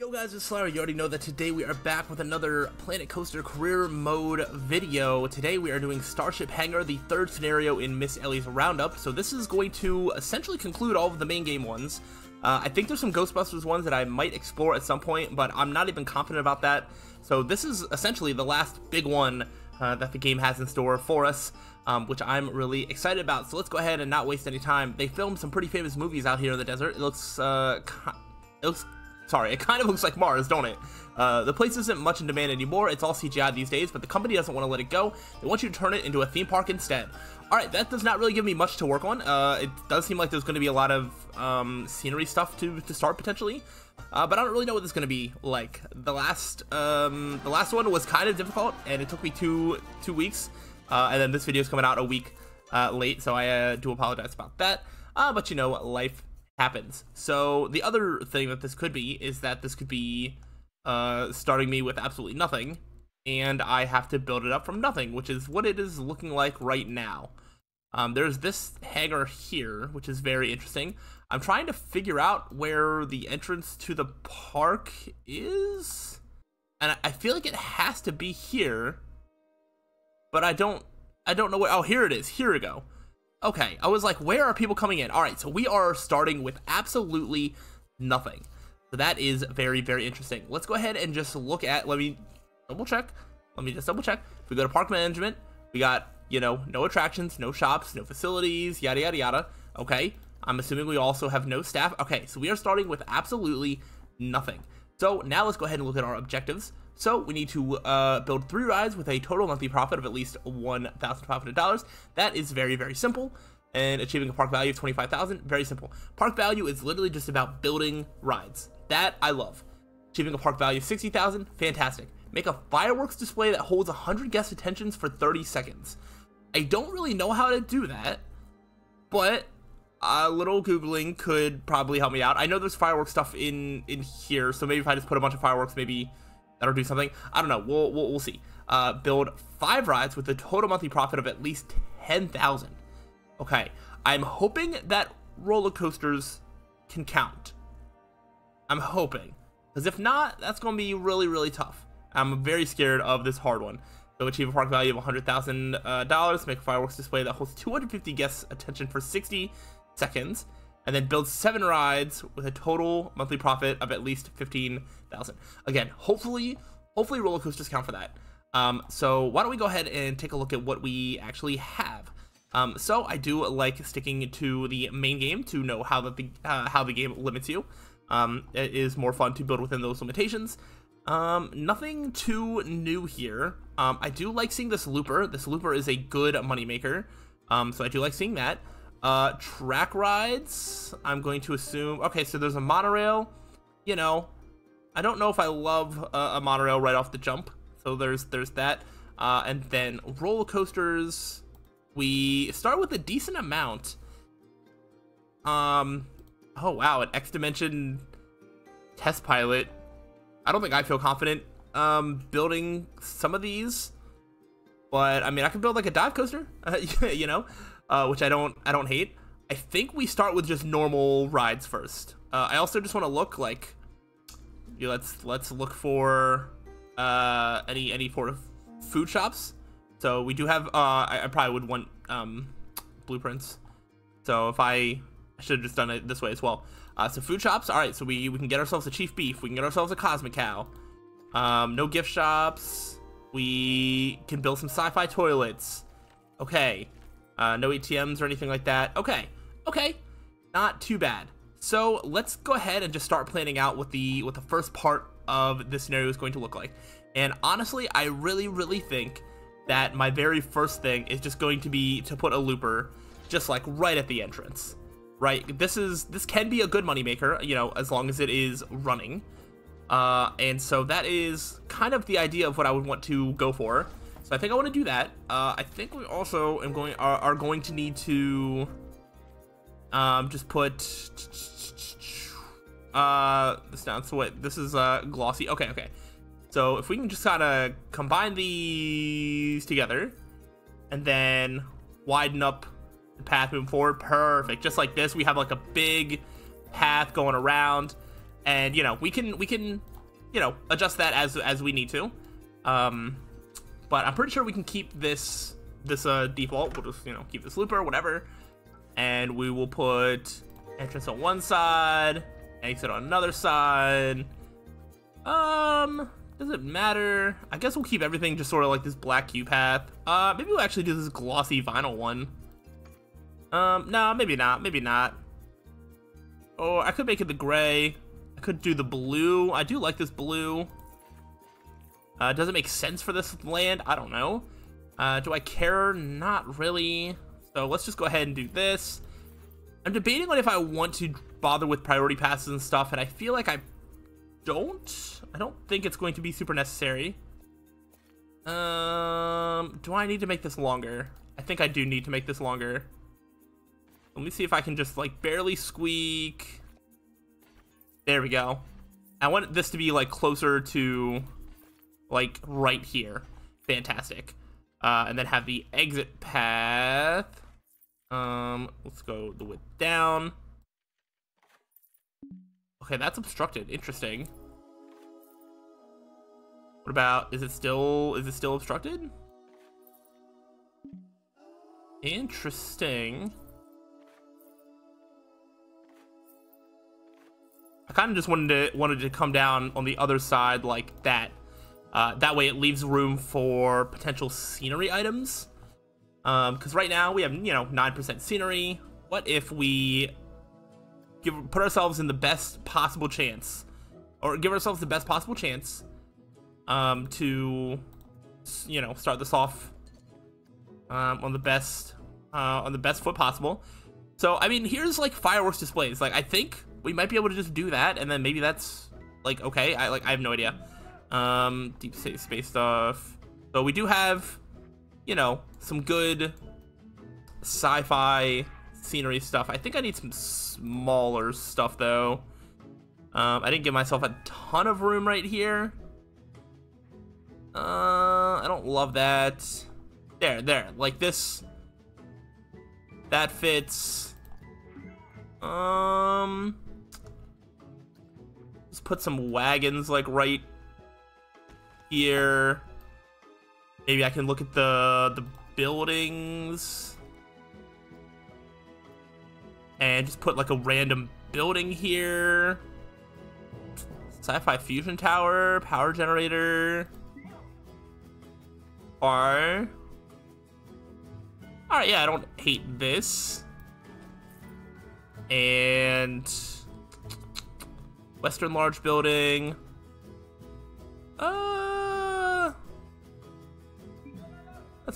Yo guys, it's Slyroh. You already know that today we are back with another Planet Coaster Career Mode video. Today we are doing Starship Hangar, the third scenario in Miss Ellie's Roundup. So this is going to essentially conclude all of the main game ones. I think there's some Ghostbusters ones that I might explore at some point, but I'm not even confident about that. So this is essentially the last big one that the game has in store for us, which I'm really excited about. So let's go ahead and not waste any time. They filmed some pretty famous movies out here in the desert. It kind of looks like Mars, don't it? The place isn't much in demand anymore. It's all CGI these days, but the company doesn't want to let it go. They want you to turn it into a theme park instead. Alright, that does not really give me much to work on. It does seem like there's going to be a lot of scenery stuff to start potentially. But I don't really know what this is going to be like. The last one was kind of difficult, and it took me two weeks. And then this video is coming out a week late, so I do apologize about that. But you know, life happens. So the other thing that this could be is that this could be starting me with absolutely nothing, and I have to build it up from nothing, which is what it is looking like right now. There's this hangar here, which is very interesting. I'm trying to figure out where the entrance to the park is, and I feel like it has to be here, but I don't know where. Oh, here it is. Here we go. Okay, I was like, where are people coming in? Alright, so we are starting with absolutely nothing. So that is very, very interesting. Let's go ahead and just look at, let me just double check. If we go to park management, we got, you know, no attractions, no shops, no facilities, yada, yada, yada. Okay, I'm assuming we also have no staff. Okay, so we are starting with absolutely nothing. So now let's go ahead and look at our objectives. So we need to build 3 rides with a total monthly profit of at least $1,500. That is very, very simple. And achieving a park value of $25,000, very simple. Park value is literally just about building rides. That I love. Achieving a park value of $60,000, fantastic. Make a fireworks display that holds 100 guest attentions for 30 seconds. I don't really know how to do that, but a little Googling could probably help me out. I know there's fireworks stuff in here, so maybe if I just put a bunch of fireworks, maybe that'll do something. I don't know. We'll see. Build 5 rides with a total monthly profit of at least $10,000. Okay. I'm hoping that roller coasters can count. I'm hoping. Because if not, that's going to be really, really tough. I'm very scared of this hard one. So achieve a park value of $100,000. Make a fireworks display that holds 250 guests' attention for 60 seconds. And then build 7 rides with a total monthly profit of at least $15,000. Again, hopefully roller coasters count for that. So why don't we go ahead and take a look at what we actually have. So I do like sticking to the main game to know how the game limits you. It is more fun to build within those limitations. Nothing too new here. I do like seeing this looper. This looper is a good moneymaker. So I do like seeing that. Track rides, I'm going to assume. Okay, so there's a monorail. You know, I don't know if I love a monorail right off the jump. So there's that. And then roller coasters, we start with a decent amount. Oh wow, an X Dimension test pilot. I don't think I feel confident building some of these, but I mean, I can build like a dive coaster, you know. Which I don't hate. I think we start with just normal rides first. I also just want to look like, let's look for any sort of food shops. So we do have I probably would want blueprints. So if I should have just done it this way as well. So food shops. All right, so we can get ourselves a Chief Beef. We can get ourselves a Cosmic Cow. No gift shops. We can build some sci-fi toilets. Okay. No ATMs or anything like that. Okay, not too bad. So let's go ahead and just start planning out what the first part of this scenario is going to look like. And honestly, I really think that my very first thing is just going to be to put a looper just like right at the entrance. Right, this can be a good moneymaker, you know, as long as it is running. And so that is kind of the idea of what I would want to go for. So I think I want to do that. I think we also are going to need to just put this down. So what? This is glossy. Okay. So if we can just kind of combine these together and then widen up the path moving forward, perfect. Just like this, we have like a big path going around, and you know, we can you know, adjust that as we need to. But I'm pretty sure we can keep this default. We'll just, you know, keep this looper, whatever. And we will put entrance on one side, exit on another side. Does it matter? I guess we'll keep everything just sort of like this black Q path. Maybe we'll actually do this glossy vinyl one. No, maybe not. Or I could make it the gray. I could do the blue. I do like this blue. Does it make sense for this land? I don't know. Do I care? Not really. So let's just go ahead and do this. I'm debating on if I want to bother with priority passes and stuff, and I feel like I don't think it's going to be super necessary. Do I need to make this longer? I think I do need to make this longer. Let me see if I can just like barely squeak. There we go. I want this to be like closer to like right here. Fantastic. And then have the exit path. Let's go the width down. Okay, that's obstructed. Interesting. What about, is it still obstructed? Interesting. I kind of just wanted to come down on the other side like that. That way it leaves room for potential scenery items. Because right now we have, you know, 9% scenery. What if we put ourselves in the best possible chance, or give ourselves the best possible chance to, you know, start this off on the best foot possible. So I mean, here's like fireworks displays. Like I think we might be able to just do that, and then maybe that's like okay. I have no idea. Deep space stuff. So we do have, you know, some good sci-fi scenery stuff. I think I need some smaller stuff though. I didn't give myself a ton of room right here. I don't love that. There, like this. That fits. Just put some wagons like right here. Maybe I can look at the buildings and just put like a random building here. Sci-fi fusion tower, power generator. Or alright, yeah, I don't hate this. And Western large building.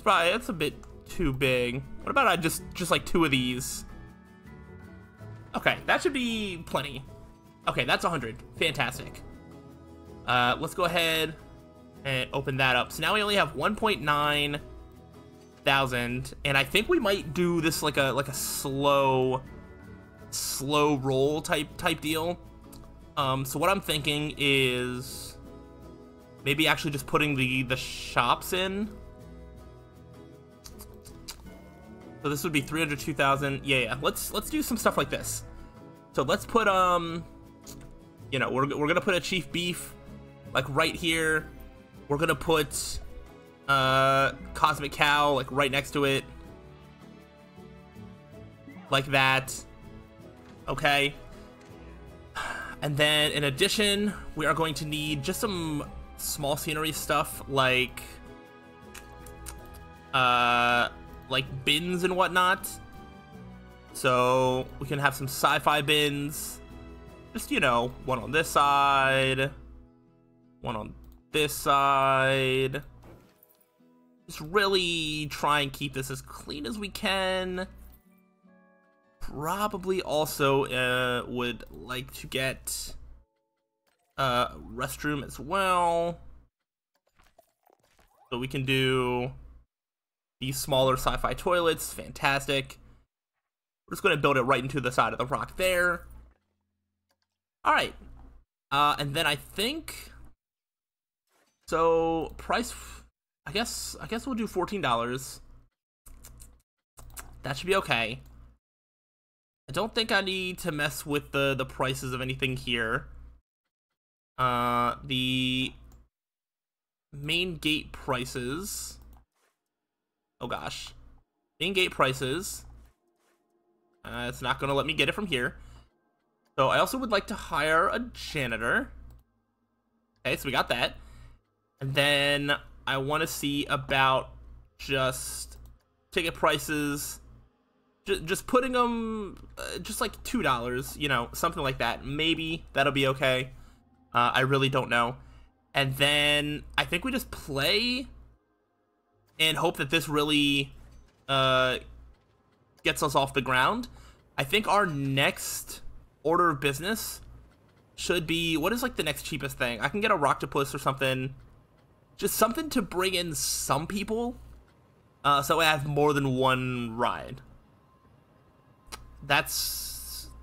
That's a bit too big. What about I just like two of these? Okay, that should be plenty. Okay, that's 100. Fantastic. Let's go ahead and open that up. So now we only have 1.9 thousand, and I think we might do this like a slow roll type deal. So what I'm thinking is maybe actually just putting the shops in. So this would be 302,000. Yeah. Let's do some stuff like this. So let's put you know, we're gonna put a Chief Beef like right here. We're gonna put Cosmic Cow like right next to it, like that. Okay. And then in addition, we are going to need just some small scenery stuff like bins and whatnot. So we can have some sci-fi bins. Just, you know, one on this side, one on this side. Just really try and keep this as clean as we can. Probably also would like to get restroom as well. So we can do these smaller sci-fi toilets. Fantastic. We're just going to build it right into the side of the rock there. All right. And then I think, so price, I guess we'll do $14. That should be okay. I don't think I need to mess with the prices of anything here. The main gate prices. Oh gosh. Main gate prices. It's not gonna let me get it from here. So I also would like to hire a janitor. Okay, so we got that. And then I want to see about just ticket prices. Just putting them just like $2, you know, something like that. Maybe that'll be okay. I really don't know. And then I think we just play and hope that this really gets us off the ground. I think our next order of business should be, what is like the next cheapest thing? I can get a Rocktopus or something. Just something to bring in some people, so I have more than one ride. That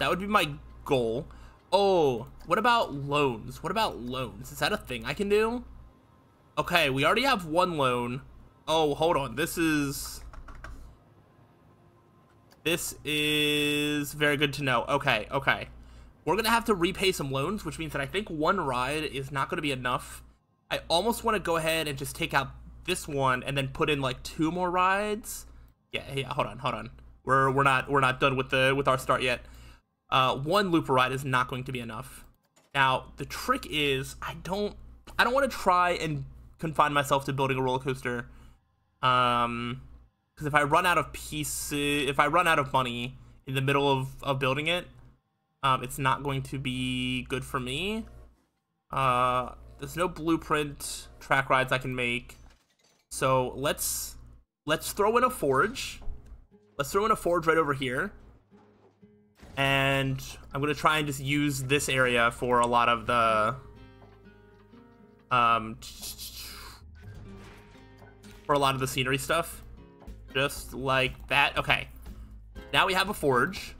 would be my goal. Oh, what about loans? What about loans? Is that a thing I can do? Okay, we already have one loan. Oh, hold on. This is very good to know. Okay. We're gonna have to repay some loans, which means that I think one ride is not gonna be enough. I almost want to go ahead and just take out this one and then put in like 2 more rides. Yeah, hold on. We're not done with our start yet. One looper ride is not going to be enough. Now, the trick is I don't want to try and confine myself to building a roller coaster. Because if I run out of pieces, if I run out of money in the middle of building it, it's not going to be good for me. There's no blueprint track rides I can make. So let's throw in a forge. Let's throw in a forge right over here. And I'm going to try and just use this area for a lot of the scenery stuff. Just like that. Okay. Now we have a forge.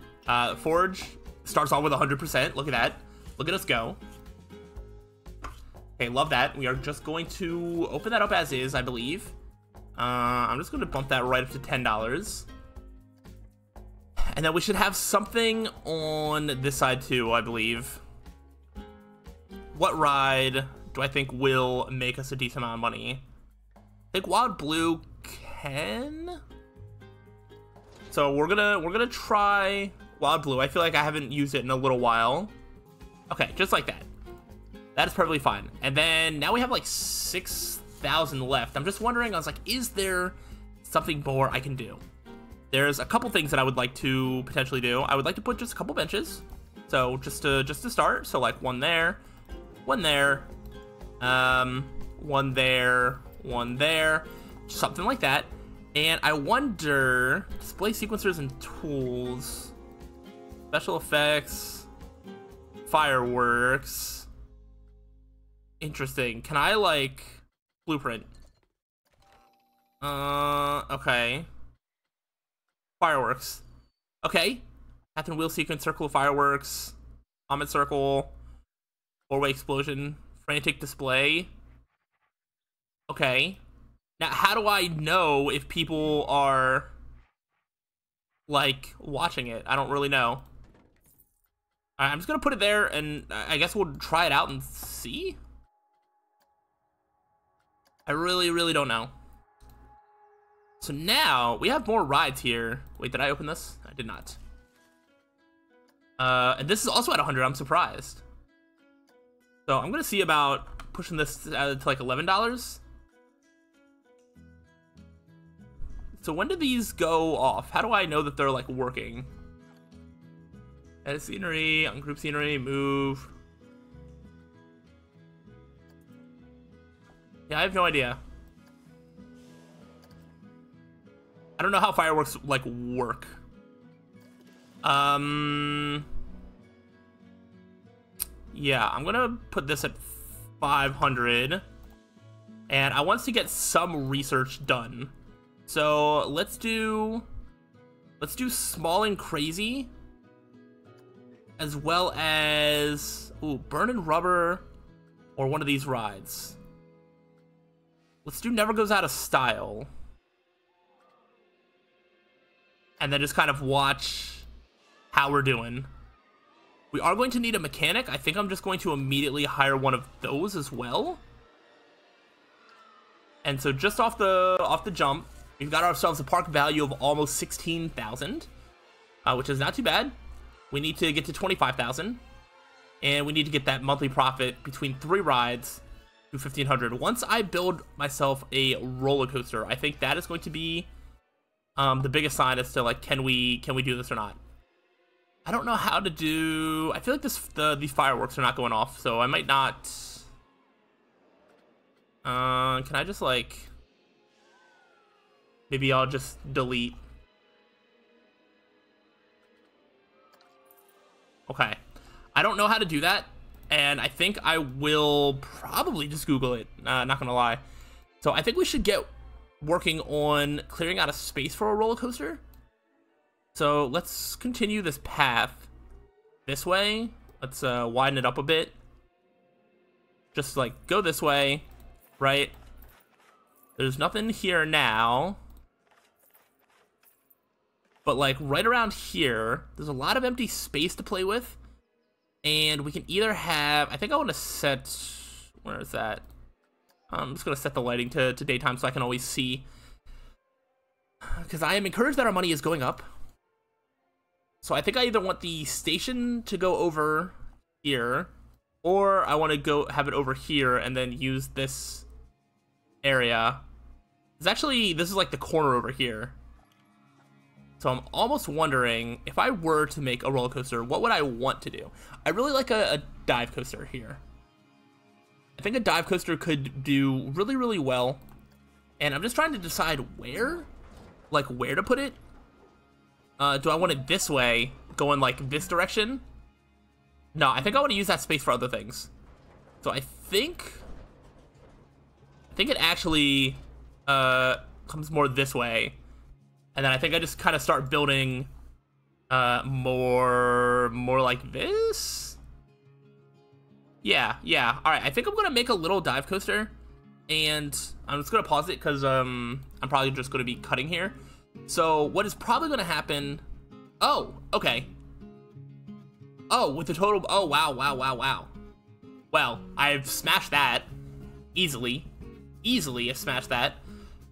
Forge starts off with 100%. Look at that. Look at us go. Okay, love that. We are just going to open that up as is, I believe. I'm just going to bump that right up to $10. And then we should have something on this side too, I believe. What ride do I think will make us a decent amount of money? I think Wild Blue can. So we're gonna try Wild Blue. I feel like I haven't used it in a little while. Okay, just like that. That is perfectly fine. And then now we have like 6,000 left. I'm just wondering, I was like, is there something more I can do? There's a couple things that I would like to potentially do. I would like to put just a couple benches. So just to start. So like one there, one there, one there, one there, something like that. And I wonder, display sequencers and tools, special effects, fireworks. Interesting. Can I like blueprint? Okay. Fireworks. Okay. Catherine wheel sequence, circle of fireworks, comet circle, 4-way explosion, frantic display. Okay. Now, how do I know if people are like watching it? I don't really know. Alright, I'm just gonna put it there, and I guess we'll try it out and see. I really don't know. So now we have more rides here. Wait, did I open this? I did not. And this is also at 100. I'm surprised. So I'm gonna see about pushing this to like $11. So when did these go off? How do I know that they're like working? Edit scenery, ungroup scenery, move. Yeah, I have no idea. I don't know how fireworks like work. Yeah, I'm gonna put this at 500, and I want to get some research done. So let's do small and crazy, as well as burning rubber, or one of these rides. Let's do never goes out of style. And then just kind of watch how we're doing. We are going to need a mechanic. I think I'm just going to immediately hire one of those as well. And so just off the jump, we've got ourselves a park value of almost 16,000, which is not too bad. We need to get to 25,000, and we need to get that monthly profit between 3 rides to 1,500. Once I build myself a roller coaster, I think that is going to be the biggest sign as to like, can we do this or not? I don't know how to do. I feel like these fireworks are not going off, so I might not. Can I just like, maybe I'll just delete. Okay. I don't know how to do that, and I think I will probably just Google it, not gonna lie. So I think we should get working on clearing out a space for a roller coaster. So let's continue this path this way. Let's widen it up a bit. Just like go this way. Right, there's nothing here now, but like right around here, there's a lot of empty space to play with, and we can either have, I think I want to set, where is that? I'm just going to set the lighting to daytime so I can always see, because I am encouraged that our money is going up. So I think I either want the station to go over here, or I want to go have it over here and then use this area. This is like the corner over here. So I'm almost wondering, if I were to make a roller coaster, what would I want to do? I really like a dive coaster here. I think a dive coaster could do really, really well. And I'm just trying to decide where to put it. Do I want it this way, going like this direction? No, I think I want to use that space for other things. So I think it actually comes more this way, and then I think I just kind of start building more like this. Yeah. All right, I think I'm gonna make a little dive coaster, and I'm just gonna pause it because I'm probably just gonna be cutting here. So what is probably gonna happen? Oh, okay. Oh, with the total. Oh, wow. Well, I've smashed that easily. I've smashed that.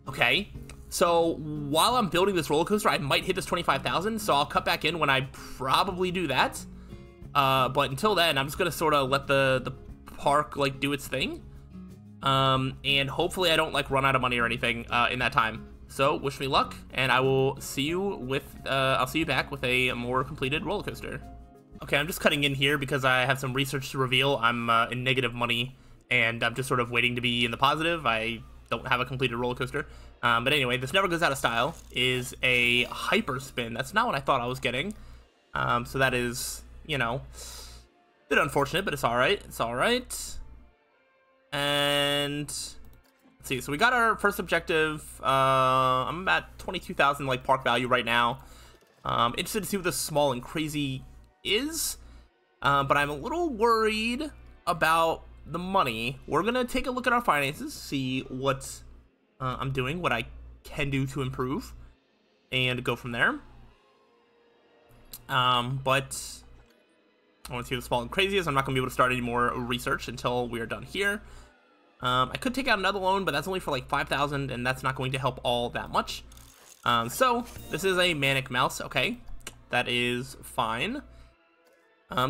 Okay, so while I'm building this roller coaster, I might hit this 25,000, so I'll cut back in when I probably do that. But until then, I'm just gonna sort of let the park like do its thing, and hopefully I don't like run out of money or anything in that time. So wish me luck, and I will see you with I'll see you back with a more completed roller coaster. Okay, I'm just cutting in here because I have some research to reveal. I'm in negative money, and I'm just sort of waiting to be in the positive. I don't have a completed roller coaster. But anyway, this never goes out of style is a hyper spin. That's not what I thought I was getting. So that is, you know, a bit unfortunate, but it's all right. It's all right. And let's see. So we got our first objective. I'm at 22,000 like park value right now. Interested to see what this small and crazy is. But I'm a little worried about the money. We're gonna take a look at our finances, see what I'm doing, what I can do to improve, and go from there. But I want to see what the small and crazy is. I'm not gonna be able to start any more research until we are done here. I could take out another loan, but that's only for like 5,000, and that's not going to help all that much. So this is a manic mouse. Okay, that is fine.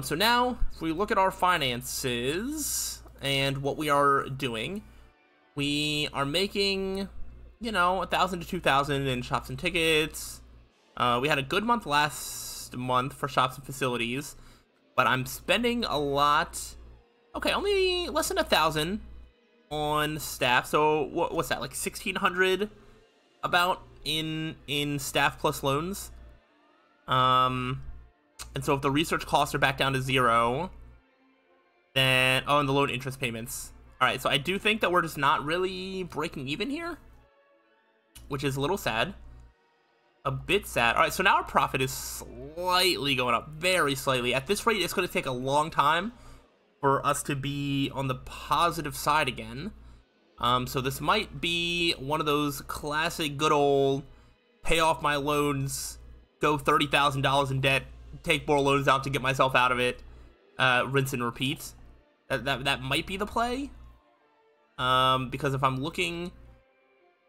So now, if we look at our finances and what we are doing, we are making, you know, 1,000 to 2,000 in shops and tickets. We had a good month last month for shops and facilities, but I'm spending a lot. Okay, only less than 1,000 on staff. So what's that, like 1,600 about in staff plus loans? And so if the research costs are back down to 0, then, oh, and the loan interest payments. All right, so I do think that we're just not really breaking even here, which is a little sad. A bit sad. All right, so now our profit is slightly going up, very slightly. At this rate, it's going to take a long time for us to be on the positive side again. So this might be one of those classic good old pay off my loans, go $30,000 in debt, take more loans out to get myself out of it rinse and repeat. That might be the play. Because if I'm looking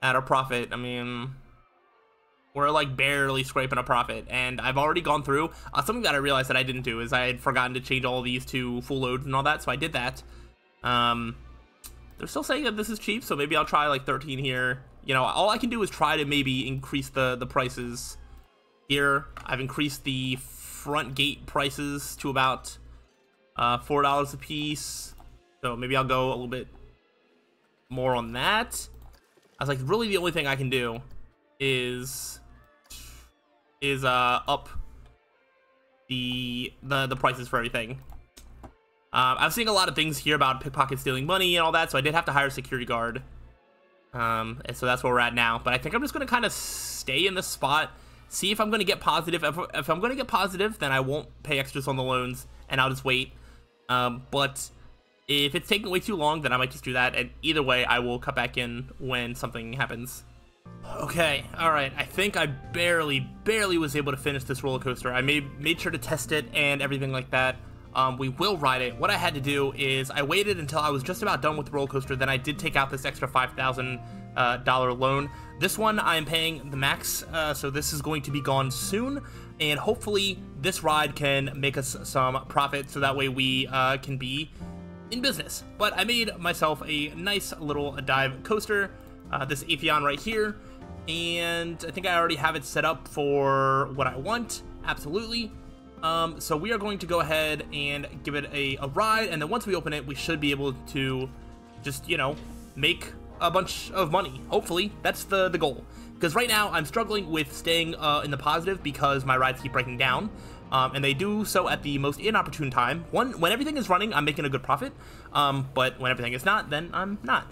at a profit, I mean, we're like barely scraping a profit, and I've already gone through. Something that I realized that I didn't do is I had forgotten to change all of these to full loads and all that, so I did that. They're still saying that this is cheap, so maybe I'll try like 13 here. You know, all I can do is try to maybe increase the prices here. I've increased the front gate prices to about $4 a piece, so maybe I'll go a little bit more on that. I was like, really the only thing I can do is up the prices for everything. I'm seeing a lot of things here about pickpocket stealing money and all that, so I did have to hire a security guard. And so that's where we're at now. But I think I'm just going to kind of stay in this spot, see if I'm going to get positive. If I'm going to get positive, then I won't pay extras on the loans, and I'll just wait. But if it's taking way too long, then I might just do that. And either way, I will cut back in when something happens. Okay, alright, I think I barely was able to finish this roller coaster. I made sure to test it and everything like that. We will ride it. What I had to do is I waited until I was just about done with the roller coaster, then I did take out this extra $5,000 loan. This one I'm paying the max, so this is going to be gone soon, and hopefully this ride can make us some profit, so that way we can be in business. But I made myself a nice little dive coaster, this Atheon right here, and I think I already have it set up for what I want, absolutely. So we are going to go ahead and give it a ride, and then once we open it, we should be able to just, you know, make a bunch of money. Hopefully, that's the goal. Because right now, I'm struggling with staying in the positive because my rides keep breaking down, and they do so at the most inopportune time. When everything is running, I'm making a good profit, but when everything is not, then I'm not.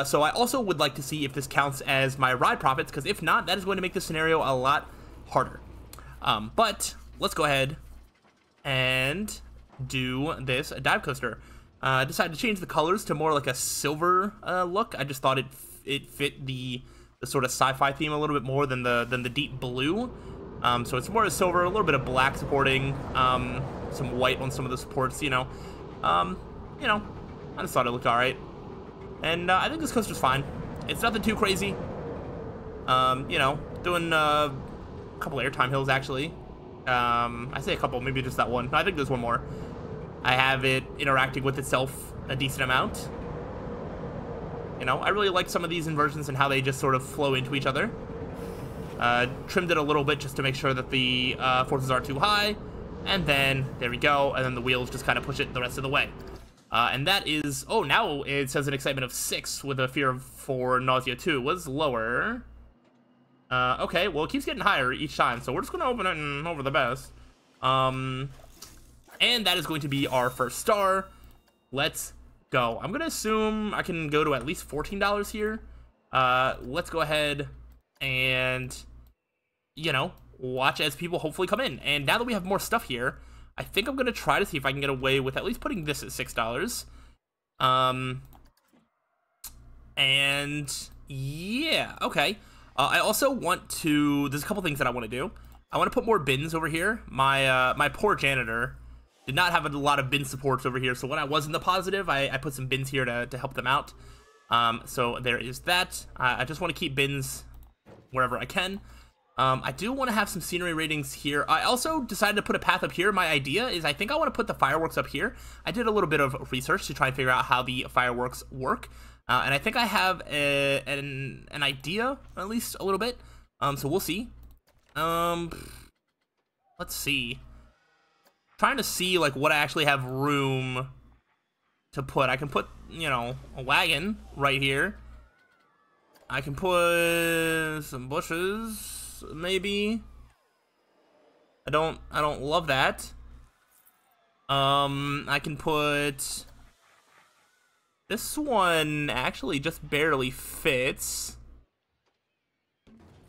So I also would like to see if this counts as my ride profits, because if not, that is going to make this scenario a lot harder. But let's go ahead and do this dive coaster. I decided to change the colors to more like a silver look. I just thought it fit the sort of sci-fi theme a little bit more than the deep blue. So it's more a silver, a little bit of black supporting, some white on some of the supports. You know, I just thought it looked all right, and I think this coaster's fine. It's nothing too crazy. You know, doing a couple airtime hills actually. I say a couple, maybe just that one. I think there's one more. I have it interacting with itself a decent amount. You know, I really like some of these inversions and how they just sort of flow into each other. Trimmed it a little bit just to make sure that the forces aren't too high. And then, there we go, and then the wheels just kind of push it the rest of the way. And that is, oh, now it says an excitement of 6 with a fear of 4, nausea 2. Was lower. Okay, well, it keeps getting higher each time, so we're just going to open it and hope for the best. And that is going to be our first star. Let's go. I'm going to assume I can go to at least $14 here. Let's go ahead and, you know, watch as people hopefully come in. And now that we have more stuff here, I think I'm going to try to see if I can get away with at least putting this at $6. And, yeah, okay. I also want to, there's a couple things that I want to do. I want to put more bins over here. My poor janitor did not have a lot of bin supports over here, so when I was in the positive, I put some bins here to help them out. So there is that. I just want to keep bins wherever I can. I do want to have some scenery ratings here. I also decided to put a path up here. My idea is I think I want to put the fireworks up here. I did a little bit of research to try and figure out how the fireworks work. And I think I have an idea, at least a little bit. So we'll see. Let's see. Trying to see like what I actually have room to put. I can put, you know, a wagon right here. I can put some bushes, maybe. I don't love that. I can put. This one actually just barely fits.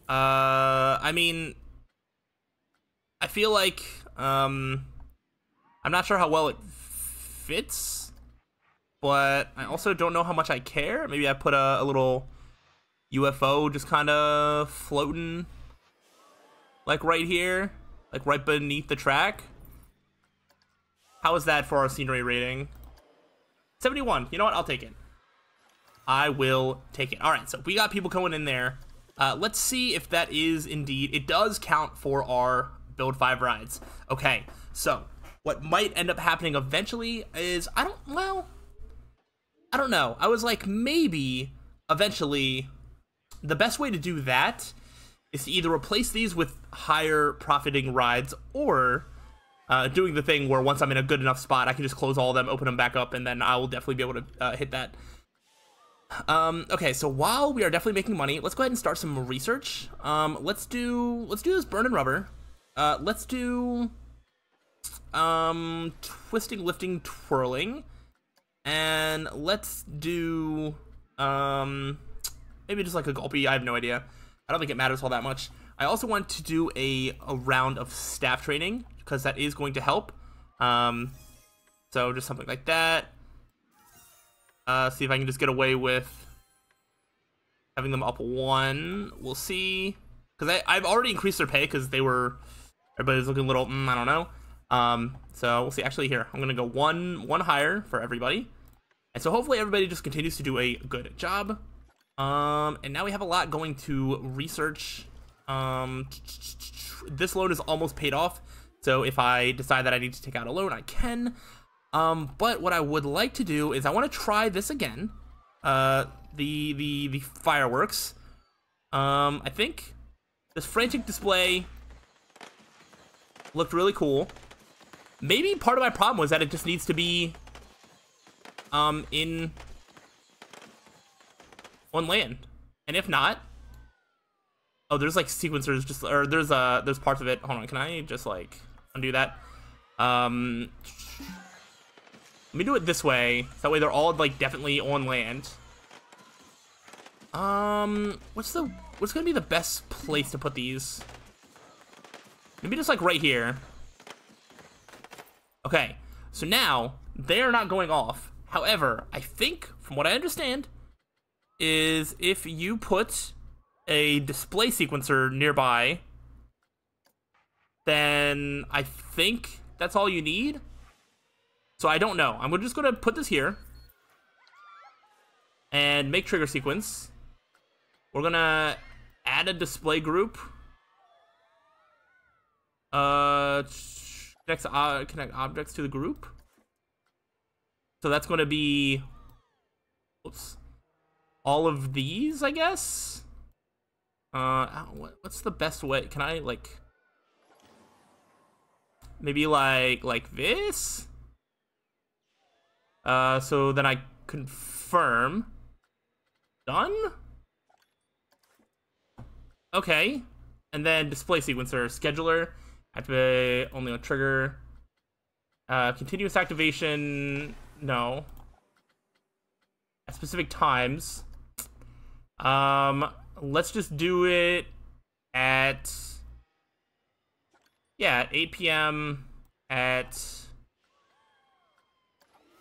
I mean, I feel like, I'm not sure how well it fits, but I also don't know how much I care. Maybe I put a little UFO just kind of floating, like right here, like right beneath the track. How is that for our scenery rating? 71. You know what? I'll take it. I will take it. All right, so we got people going in there. Let's see if that is indeed... It does count for our Build 5 rides. Okay, so what might end up happening eventually is... I don't know. I was like, maybe eventually the best way to do that is to either replace these with higher profiting rides or doing the thing where once I'm in a good enough spot, I can just close all of them, open them back up, and then I will definitely be able to hit that. Okay, so while we are definitely making money, let's go ahead and start some research. Let's do this burn and rubber. Let's do twisting, lifting, twirling, and let's do maybe just like a gulpy. I have no idea. I don't think it matters all that much. I also want to do a round of staff training because that is going to help. So just something like that. See if I can just get away with having them up 1. We'll see. Because I've already increased their pay because everybody's looking a little, I don't know. So we'll see. Actually, here, I'm going to go one higher for everybody. And so hopefully everybody just continues to do a good job. And now we have a lot going to research. This loan is almost paid off. So if I decide that I need to take out a loan, I can. But what I would like to do is I want to try this again. The fireworks. I think this frantic display looked really cool. Maybe part of my problem was that it just needs to be on land. And if not, oh, there's like sequencers just, or there's parts of it. Hold on, can I just like undo that? Let me do it this way. So that way they're all like definitely on land. What's gonna be the best place to put these? Maybe just like right here. Okay, so now they are not going off. However, I think from what I understand is if you put a display sequencer nearby, then I think that's all you need. So I don't know. I'm just gonna put this here and make trigger sequence. We're gonna add a display group. Connect objects to the group. So that's gonna be, oops, all of these, I guess. What's the best way? Can I like maybe like this? So then I confirm. Done? Okay. And then display sequencer, scheduler, activate only on trigger. Continuous activation, no. At specific times. Let's just do it at, yeah, at 8 p.m. at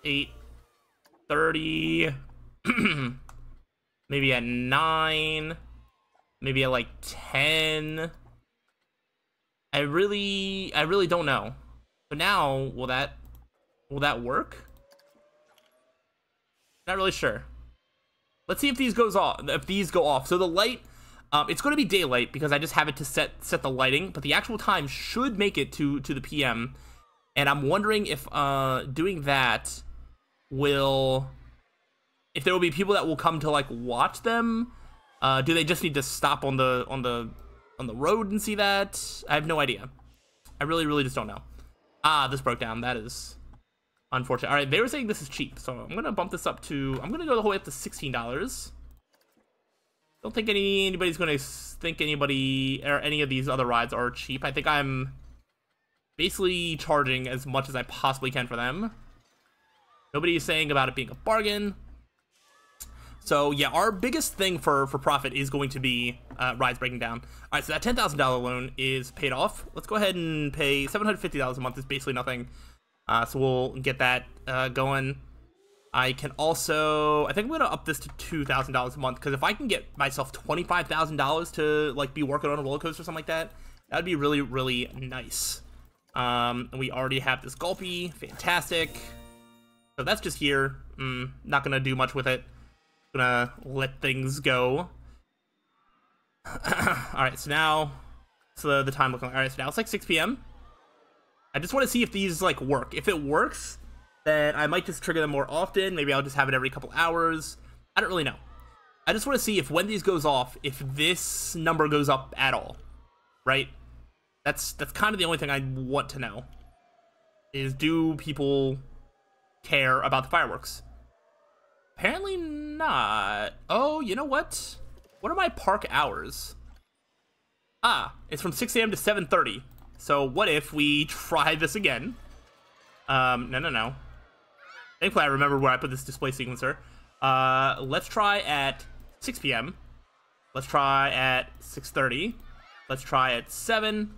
8:30, maybe at 9, maybe at like 10. I really don't know. So now, will that work? Not really sure. Let's see if these go off. So the light, it's going to be daylight because I just have it to set the lighting, but the actual time should make it to the PM. And I'm wondering if doing that if there will be people that will come to like watch them. Do they just need to stop on the road and see that? I have no idea. I really just don't know. This broke down. That is unfortunate. All right, they were saying this is cheap, so I'm gonna bump this up to. I'm gonna go the whole way up to $16. Don't think anybody's gonna think anybody or any of these other rides are cheap. I think I'm basically charging as much as I possibly can for them. Nobody is saying about it being a bargain. So yeah, our biggest thing for profit is going to be rides breaking down. All right, so that $10,000 loan is paid off. Let's go ahead and pay $750 a month. Is basically nothing. So we'll get that going. I can also, I think I'm gonna up this to $2,000 a month because if I can get myself $25,000 to like be working on a roller coaster or something like that, that'd be really nice. And we already have this Gulpy. Fantastic. So that's just here. Not gonna do much with it. Gonna let things go. Alright, so now... So the time looking like... Alright, so now it's like 6 p.m. I just want to see if these, like, work. If it works, then I might just trigger them more often. Maybe I'll just have it every couple hours. I don't really know. I just want to see if when these goes off, if this number goes up at all. Right? That's kind of the only thing I want to know. Is, do people care about the fireworks? Apparently not. Oh, you know what? What are my park hours? Ah, it's from 6 a.m. to 7:30. So what if we try this again? No. Thankfully, I remember where I put this display sequencer. Let's try at 6 p.m. Let's try at 6:30. Let's try at 7.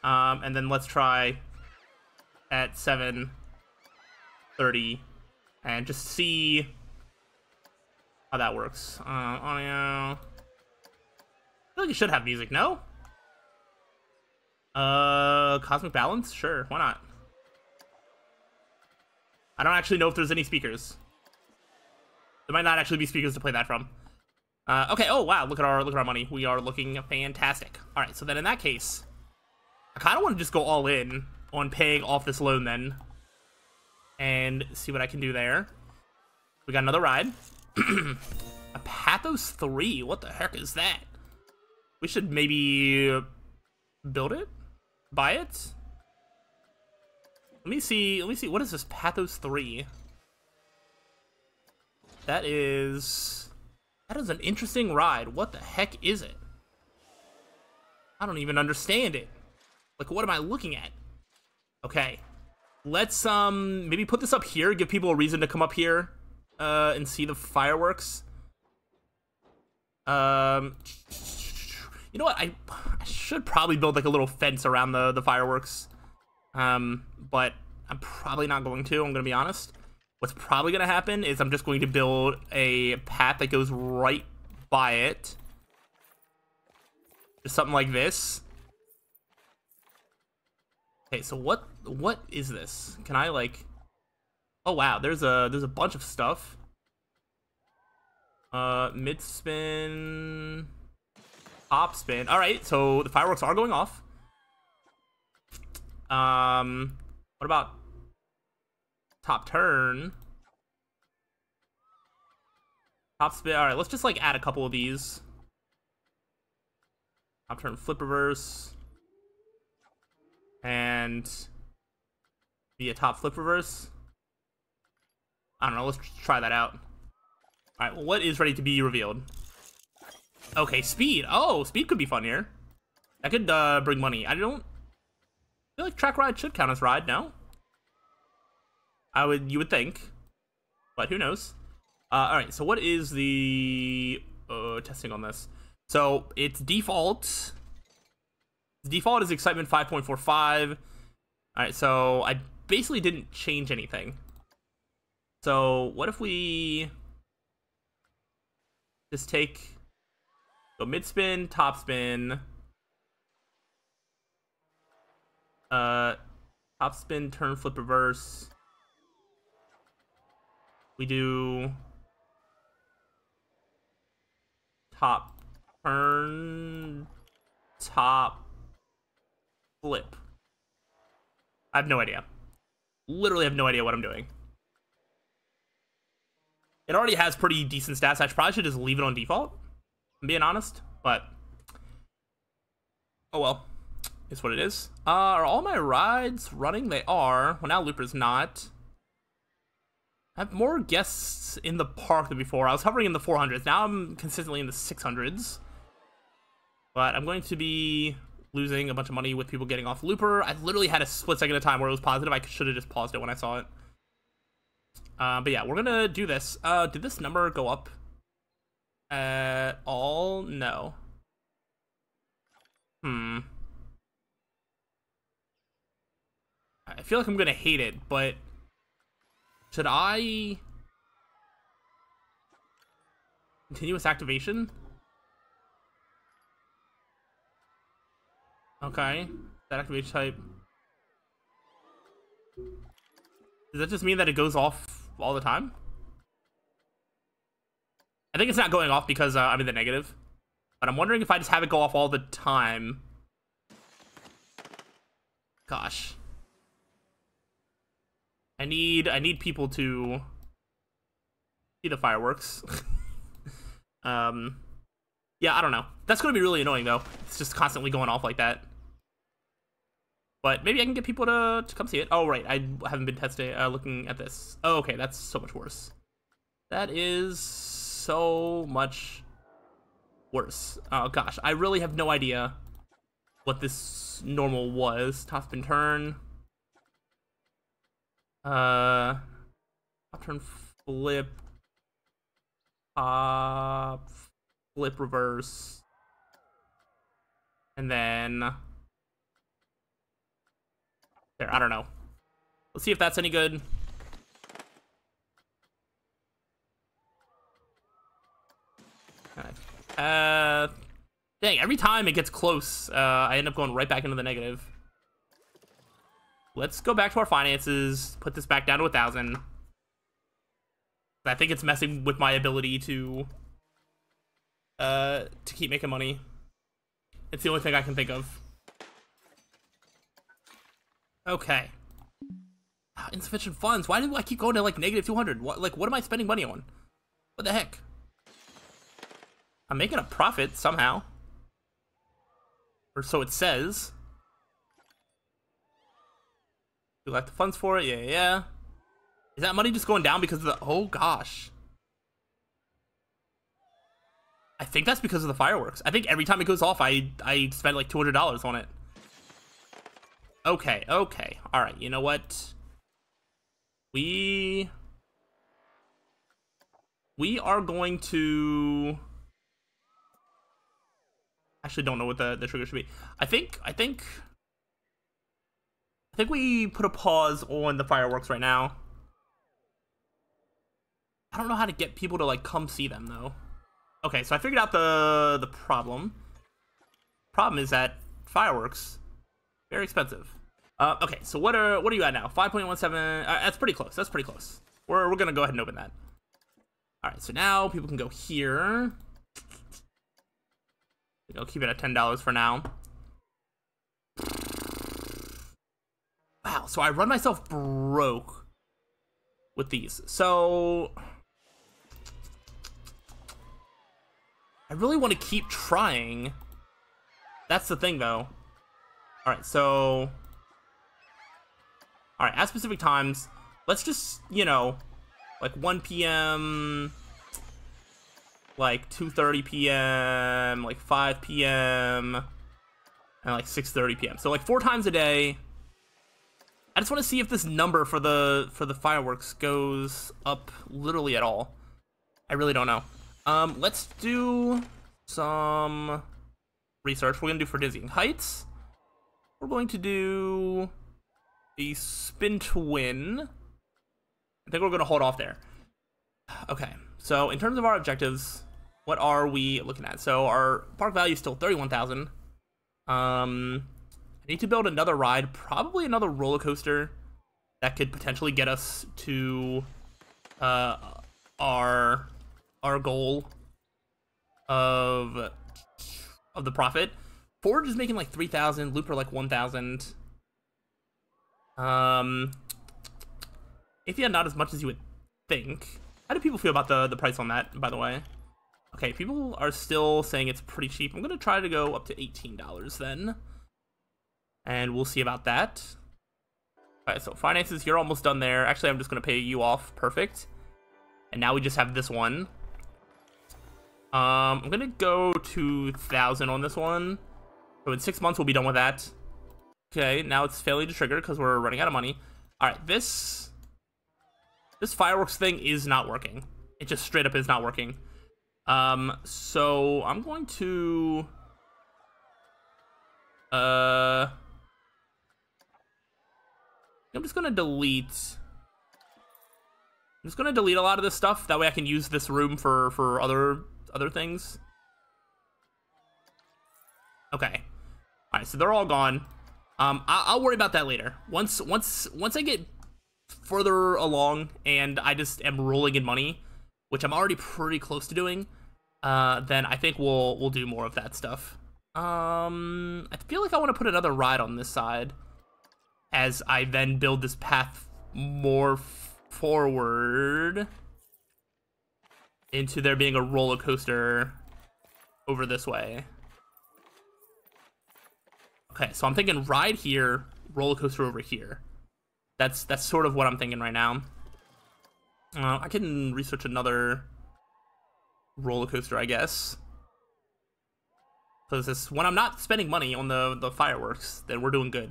And then let's try at 7:30 and just see how that works. Audio. I feel like you should have music, no? Cosmic balance? Sure, why not? I don't actually know if there's any speakers. There might not actually be speakers to play that from. Okay, oh wow, look at our money. We are looking fantastic. Alright, so then in that case, I kinda wanna just go all in on paying off this loan then. And see what I can do there. We got another ride. A Pathos 3, what the heck is that? We should maybe build it? Buy it? Let me see, what is this Pathos 3? That is an interesting ride. What the heck is it? I don't even understand it. Like, what am I looking at? Okay. Let's, maybe put this up here, give people a reason to come up here, and see the fireworks. You know what? I should probably build like a little fence around the fireworks. But I'm probably not going to, I'm gonna be honest. What's probably gonna happen is I'm just going to build a path that goes right by it. Just something like this. Okay, so what is this? Can I like... Oh wow, there's a bunch of stuff. Mid spin, top spin. All right, so the fireworks are going off. What about top turn? Top spin. All right, let's just like add a couple of these. Top turn, flip reverse, and be a top flip reverse. I don't know. Let's try that out. All right, well, what is ready to be revealed? Okay, speed. Oh, speed could be fun here. That could bring money. I feel like track ride should count as ride, no? You would think, but who knows? All right, so what is the testing on this? So it's default. Default is excitement 5.45. All right, so I basically didn't change anything. So what if we just go mid spin, top spin, top spin, turn, flip, reverse. We do top turn, top flip. I have no idea. Literally have no idea what I'm doing. It already has pretty decent stats. I probably should just leave it on default, I'm being honest, but oh well, it's what it is. Are all my rides running? They are. Well, now Looper's not. I have more guests in the park than before. I was hovering in the 400s. Now I'm consistently in the 600s. But I'm going to be losing a bunch of money with people getting off Looper. I literally had a split second of time where it was positive. I should have just paused it when I saw it. But yeah, we're gonna do this. Did this number go up at all? No. I feel like I'm gonna hate it, but should I continuous activation? Okay, that activation type. Does that just mean that it goes off all the time? I think it's not going off because I'm in the negative. But I'm wondering if I just have it go off all the time. Gosh. I need people to see the fireworks. Yeah, I don't know. That's gonna be really annoying though. It's just constantly going off like that. But maybe I can get people to come see it. Oh, right. I haven't been testing, looking at this. Oh, okay. That's so much worse. That is so much worse. Oh, gosh. I really have no idea what this normal was. Top spin turn. Top turn flip. Flip reverse. And then... I don't know. Let's see if that's any good. Okay. Dang, every time it gets close, I end up going right back into the negative. Let's go back to our finances, put this back down to 1,000. I think it's messing with my ability to keep making money. It's the only thing I can think of. Okay. Insufficient funds. Why do I keep going to like negative 200? What am I spending money on? What the heck? I'm making a profit somehow. Or so it says. Do I have the funds for it? Yeah. Is that money just going down because of the... Oh, gosh. I think that's because of the fireworks. I think every time it goes off, I spend like $200 on it. Okay. Alright, you know what? We are going to... Actually don't know what the trigger should be. I think we put a pause on the fireworks right now. I don't know how to get people to like come see them though. Okay, so I figured out the problem. Problem is that fireworks, very expensive. Okay, so what are you at now? 5.17. That's pretty close. That's pretty close. We're gonna go ahead and open that. All right, so now people can go here. I'll keep it at $10 for now. Wow, so I run myself broke with these. So I really want to keep trying. That's the thing, though. All right, so. All right, at specific times, let's just, you know, like 1 p.m., like 2:30 p.m., like 5 p.m., and like 6:30 p.m. So like 4 times a day. I just want to see if this number for the fireworks goes up literally at all. I really don't know. Let's do some research. We're gonna do for dizzying heights. We're going to do a spin to win. I think we're going to hold off there. Okay, so in terms of our objectives, what are we looking at? So our park value is still 31,000. I need to build another ride, probably another roller coaster that could potentially get us to our goal of the profit. Forge is making like 3,000, Looper like 1,000. If not as much as you would think. How do people feel about the price on that, by the way? Okay, people are still saying it's pretty cheap. I'm gonna try to go up to $18 then. And we'll see about that. Alright, so finances, you're almost done there. Actually, I'm just gonna pay you off. Perfect. And now we just have this one. I'm gonna go to 1,000 on this one. So in 6 months, we'll be done with that. Okay, now it's failing to trigger because we're running out of money. Alright, this fireworks thing is not working. It just straight up is not working. So I'm going to... I'm just gonna delete... I'm just gonna delete a lot of this stuff. That way I can use this room for other things. Okay. Alright, so they're all gone. I'll worry about that later. Once I get further along and I just am rolling in money, which I'm already pretty close to doing, then I think we'll do more of that stuff. I feel like I want to put another ride on this side as I then build this path more forward into there being a roller coaster over this way. Okay, so I'm thinking ride here, roller coaster over here. That's sort of what I'm thinking right now. I can research another roller coaster, I guess. Because when I'm not spending money on the fireworks, then we're doing good.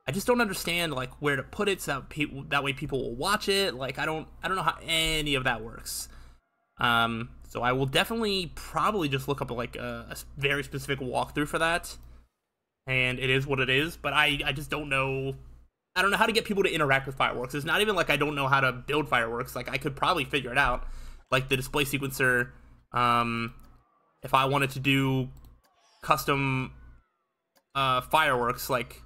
I just don't understand like where to put it so that way people will watch it. Like I don't know how any of that works. So I will definitely probably just look up like a very specific walkthrough for that. And it is what it is, but I just don't know. I don't know how to get people to interact with fireworks. It's not even like I don't know how to build fireworks. Like I could probably figure it out. Like the display sequencer, if I wanted to do custom fireworks, like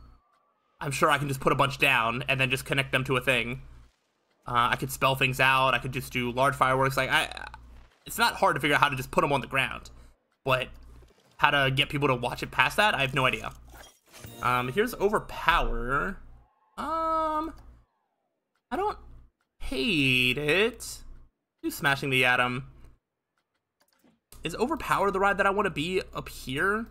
I'm sure I can just put a bunch down and then just connect them to a thing. I could spell things out. I could just do large fireworks. Like it's not hard to figure out how to just put them on the ground, but how to get people to watch it past that, I have no idea. Here's overpower. I don't hate it. Who's smashing the atom? Is overpower the ride that I want to be up here?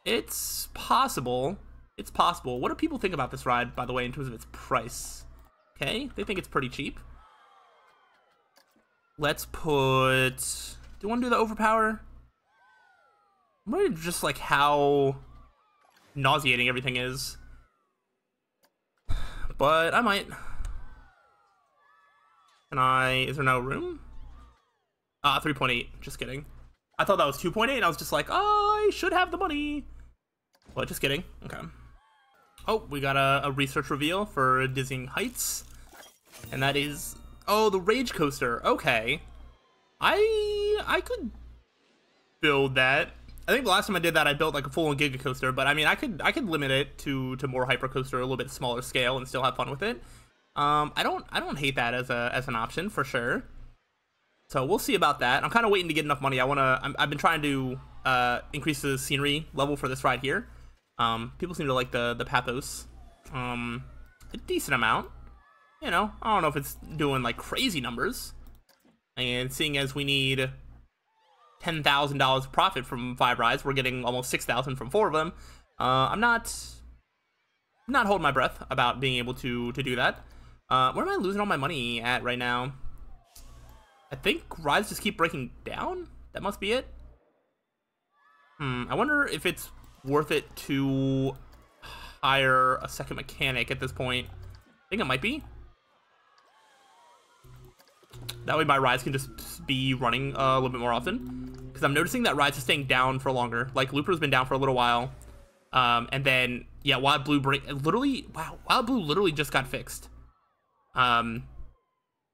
It's possible. It's possible. What do people think about this ride, by the way, in terms of its price? Okay, they think it's pretty cheap. Let's put... Do you want to do the overpower? I'm wondering just like how nauseating everything is. But I might. Can I... Is there no room? 3.8. Just kidding. I thought that was 2.8 and I was just like, oh, I should have the money. Well, just kidding. Okay. Oh, we got a research reveal for Dizzying Heights. And that is... Oh, the Rage Coaster. Okay. I could build that. I think the last time I did that, I built like a full-on Giga Coaster, but I mean, I could limit it to more Hyper Coaster, a little bit smaller scale, and still have fun with it. I don't hate that as an option for sure. So we'll see about that. I'm kind of waiting to get enough money. I've been trying to increase the scenery level for this ride here. People seem to like the pathos, a decent amount. You know, I don't know if it's doing like crazy numbers, and seeing as we need $10,000 profit from 5 rides, we're getting almost 6,000 from 4 of them. I'm not holding my breath about being able to do that. Where am I losing all my money at right now? I think rides just keep breaking down. That must be it. I wonder if it's worth it to hire a second mechanic at this point. I think it might be. That way my rides can just be running a little bit more often. Because I'm noticing that rides are staying down for longer. Like Looper's been down for a little while. And then, yeah, Wild Blue Wild Blue literally just got fixed. And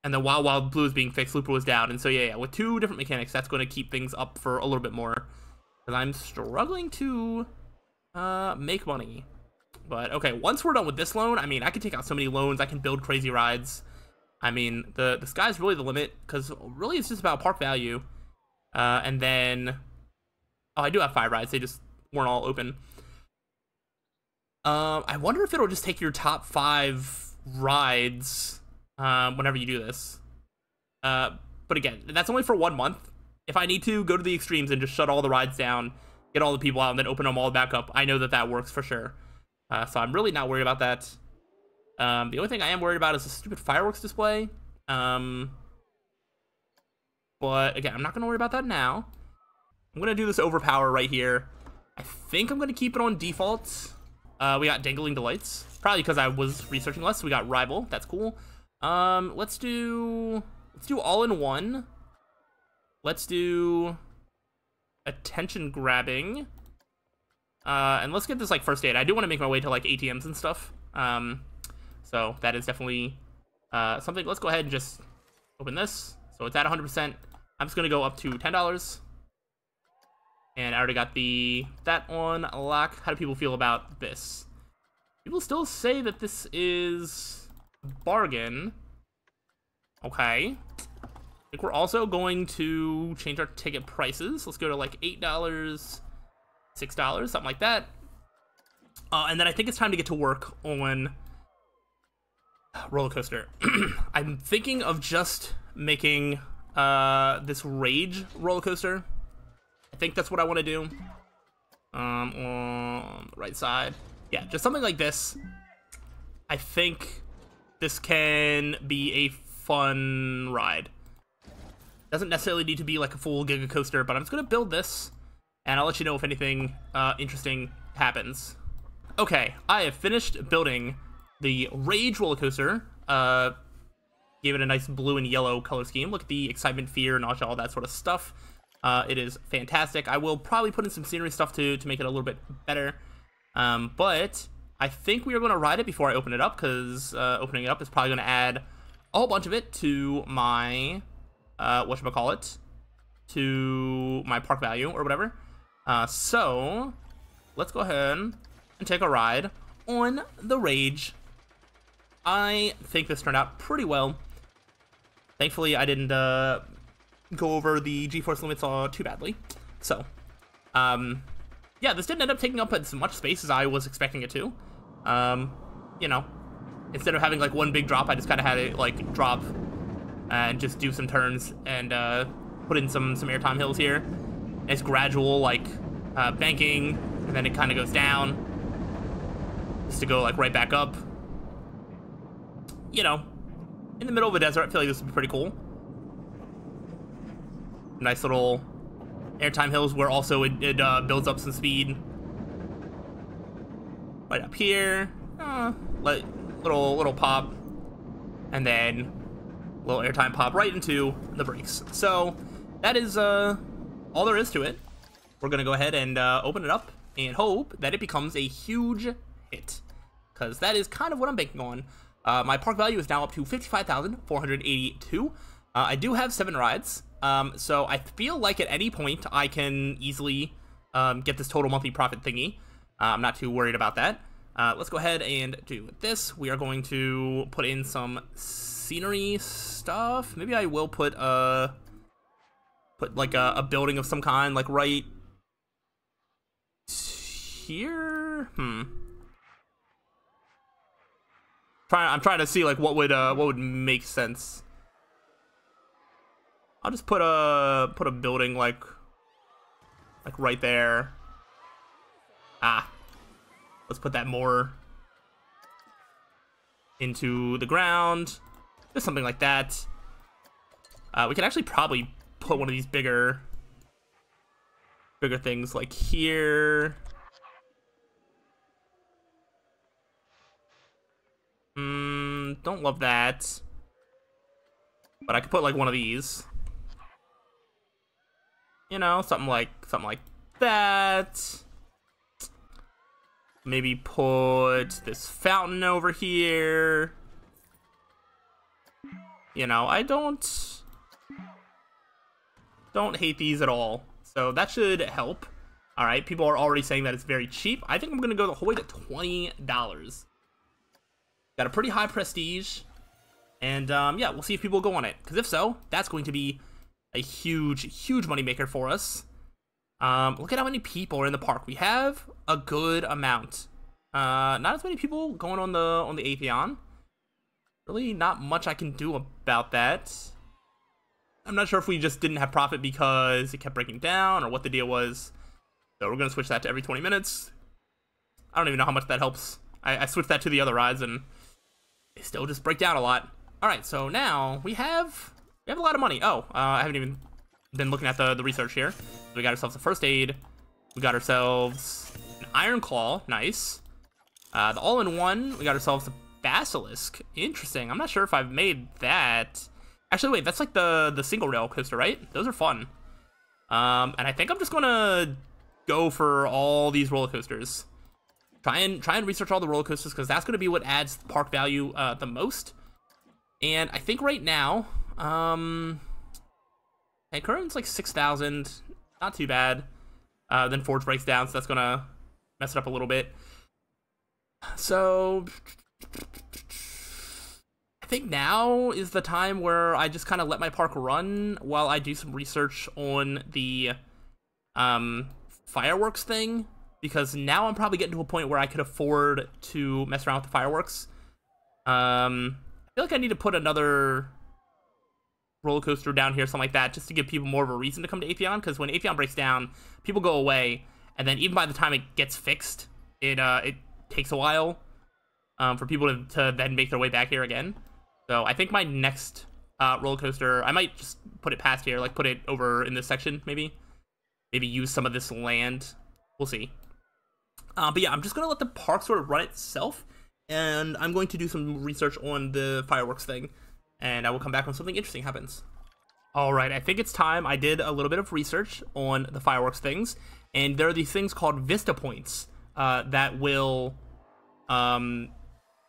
then while Wild Blue is being fixed, Looper was down. And so yeah, with 2 different mechanics, that's going to keep things up for a little bit more. Because I'm struggling to make money. But okay, once we're done with this loan, I mean, I can take out so many loans. I can build crazy rides. I mean, the sky's really the limit. Because really it's just about park value. And then... Oh, I do have 5 rides. They just weren't all open. I wonder if it'll just take your top 5 rides whenever you do this. But again, that's only for 1 month. If I need to go to the extremes and just shut all the rides down, get all the people out, and then open them all back up, I know that works for sure. So I'm really not worried about that. The only thing I am worried about is the stupid fireworks display. But again, I'm not going to worry about that now. I'm going to do this overpower right here. I think I'm going to keep it on default. We got Dangling Delights. Probably because I was researching less. So we got Rival. That's cool. Let's do All-in-One. Let's do Attention Grabbing. And let's get this like first aid. I do want to make my way to like ATMs and stuff. So that is definitely something. Let's go ahead and just open this. So it's at 100%. I'm just going to go up to $10. And I already got that on lock. How do people feel about this? People still say that this is bargain. Okay. I think we're also going to change our ticket prices. Let's go to like $8, $6, something like that. And then I think it's time to get to work on roller coaster. I'm thinking of just making this rage roller coaster. I think that's what I want to do. On the right side. Yeah, just something like this. I think this can be a fun ride. Doesn't necessarily need to be like a full Giga Coaster, but I'm just gonna build this, and I'll let you know if anything interesting happens. Okay, I have finished building the Rage roller coaster. Gave it a nice blue and yellow color scheme. Look at the excitement, fear, nausea, all that sort of stuff. It is fantastic. I will probably put in some scenery stuff to make it a little bit better. But I think we are going to ride it before I open it up, because opening it up is probably going to add a whole bunch of it to my, whatchamacallit, to my park value or whatever. So let's go ahead and take a ride on the Rage. I think this turned out pretty well. Thankfully, I didn't go over the G-force limits too badly. So, yeah, this didn't end up taking up as much space as I was expecting it to. You know, instead of having like one big drop, I just kind of had it like drop and just do some turns and put in some airtime hills here. It's gradual, like banking, and then it kind of goes down just to go like right back up. You know, in the middle of a desert, I feel like this would be pretty cool. Nice little airtime hills where also it builds up some speed. Right up here, little pop, and then little airtime pop right into the brakes. So that is all there is to it. We're gonna go ahead and open it up and hope that it becomes a huge hit, because that is kind of what I'm banking on. My park value is now up to 55,482. I do have 7 rides, so I feel like at any point I can easily get this total monthly profit thingy. I'm not too worried about that. Let's go ahead and do this. We are going to put in some scenery stuff. Maybe I will put like a building of some kind, like right here. I'm trying to see like what would make sense. I'll just put a building like right there. Let's put that more into the ground. Just something like that. We could actually probably put one of these bigger things like here. Don't love that. But I could put like one of these. You know, something like that. Maybe put this fountain over here. You know, I don't hate these at all. So that should help. All right, people are already saying that it's very cheap. I think I'm gonna go the whole way to $20. Got a pretty high prestige, and yeah, we'll see if people go on it. Because if so, that's going to be a huge money maker for us. Look at how many people are in the park. We have a good amount. Not as many people going on the Atheon. Really, not much I can do about that. I'm not sure if we just didn't have profit because it kept breaking down or what the deal was. So we're gonna switch that to every 20 minutes. I don't even know how much that helps. I switched that to the other rides and they still just break down a lot. All right, so now we have a lot of money. Oh, I haven't even been looking at the research here. So we got ourselves a first aid. We got ourselves an iron claw, nice. The all-in-one. We got ourselves a basilisk. Interesting. I'm not sure if I've made that. Actually, wait, that's like the single rail coaster, right? Those are fun. And I think I'm just gonna go for all these roller coasters. Try and research all the roller coasters because that's gonna be what adds the park value the most. And I think right now, hey, current's like 6,000, not too bad. Then Forge breaks down, so that's gonna mess it up a little bit. So think now is the time where I just kind of let my park run while I do some research on the fireworks thing, because now I'm probably getting to a point where I could afford to mess around with the fireworks. I feel like I need to put another roller coaster down here, something like that, just to give people more of a reason to come to Atheon, because when Atheon breaks down, people go away, and then even by the time it gets fixed, it takes a while for people to then make their way back here again. So I think my next roller coaster, I might just put it past here, like put it over in this section, maybe use some of this land. We'll see. But yeah, I'm just gonna let the park sort of run itself, and I'm going to do some research on the fireworks thing, and I will come back when something interesting happens. All right, I think it's time. I did a little bit of research on the fireworks things, and there are these things called Vista Points that will... oh,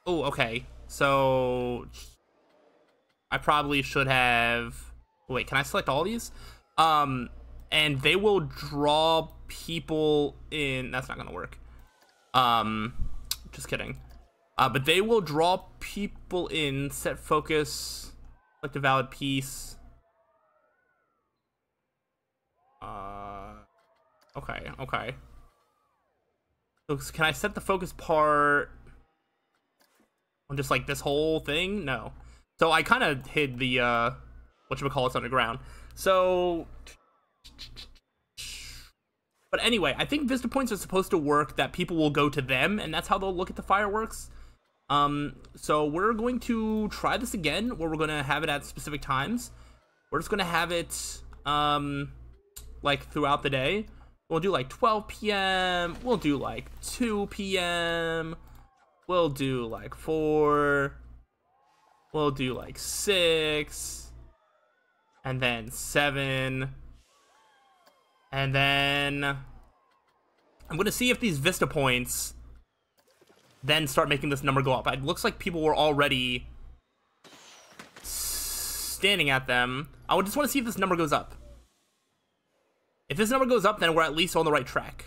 okay. So I probably should have... Wait, can I select all these? And they will draw people in... That's not gonna work. Just kidding. But they will draw people in, set focus, select a valid piece. Okay. So can I set the focus part on just like this whole thing? No. So I kind of hid the, whatchamacallits underground. So... But anyway, I think Vista Points are supposed to work that people will go to them, and that's how they'll look at the fireworks. So we're going to try this again, where we're going to have it at specific times. We're just going to have it, like, throughout the day. We'll do, like, 12 p.m. We'll do, like, 2 p.m. We'll do, like, 4. We'll do, like, 6. And then 7. And then I'm going to see if these Vista Points then start making this number go up. It looks like people were already standing at them. I would just want to see if this number goes up. If this number goes up, then we're at least on the right track.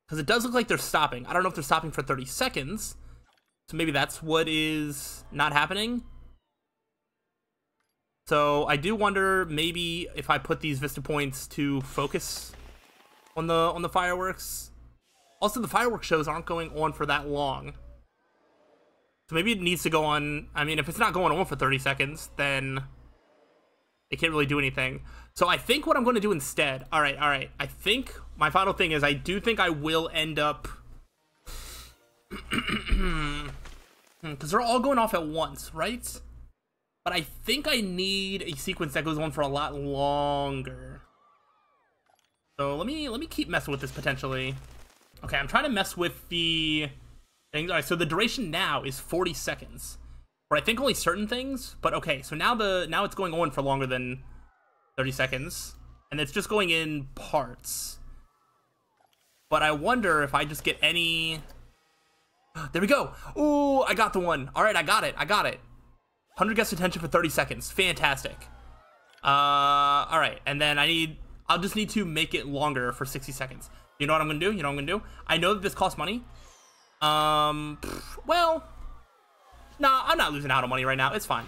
Because it does look like they're stopping. I don't know if they're stopping for 30 seconds. So maybe that's what is not happening. So I do wonder maybe if I put these Vista Points to focus on the fireworks. Also, the fireworks shows aren't going on for that long. So maybe it needs to go on. I mean, if it's not going on for 30 seconds, then it can't really do anything. So I think what I'm going to do instead... All right. I think my final thing is I do think I will end up... Because they're all going off at once, right? But I think I need a sequence that goes on for a lot longer. So let me keep messing with this potentially. Okay, I'm trying to mess with the things. All right, so the duration now is 40 seconds. For I think only certain things, but okay, so now it's going on for longer than 30 seconds, and it's just going in parts. But I wonder if I just get any... There we go. Ooh, I got the one. All right, I got it. 100 guest attention for 30 seconds. Fantastic. All right, and then I'll just need to make it longer for 60 seconds. You know what I'm gonna do? I know that this costs money. Well, nah, I'm not losing out on money right now. It's fine.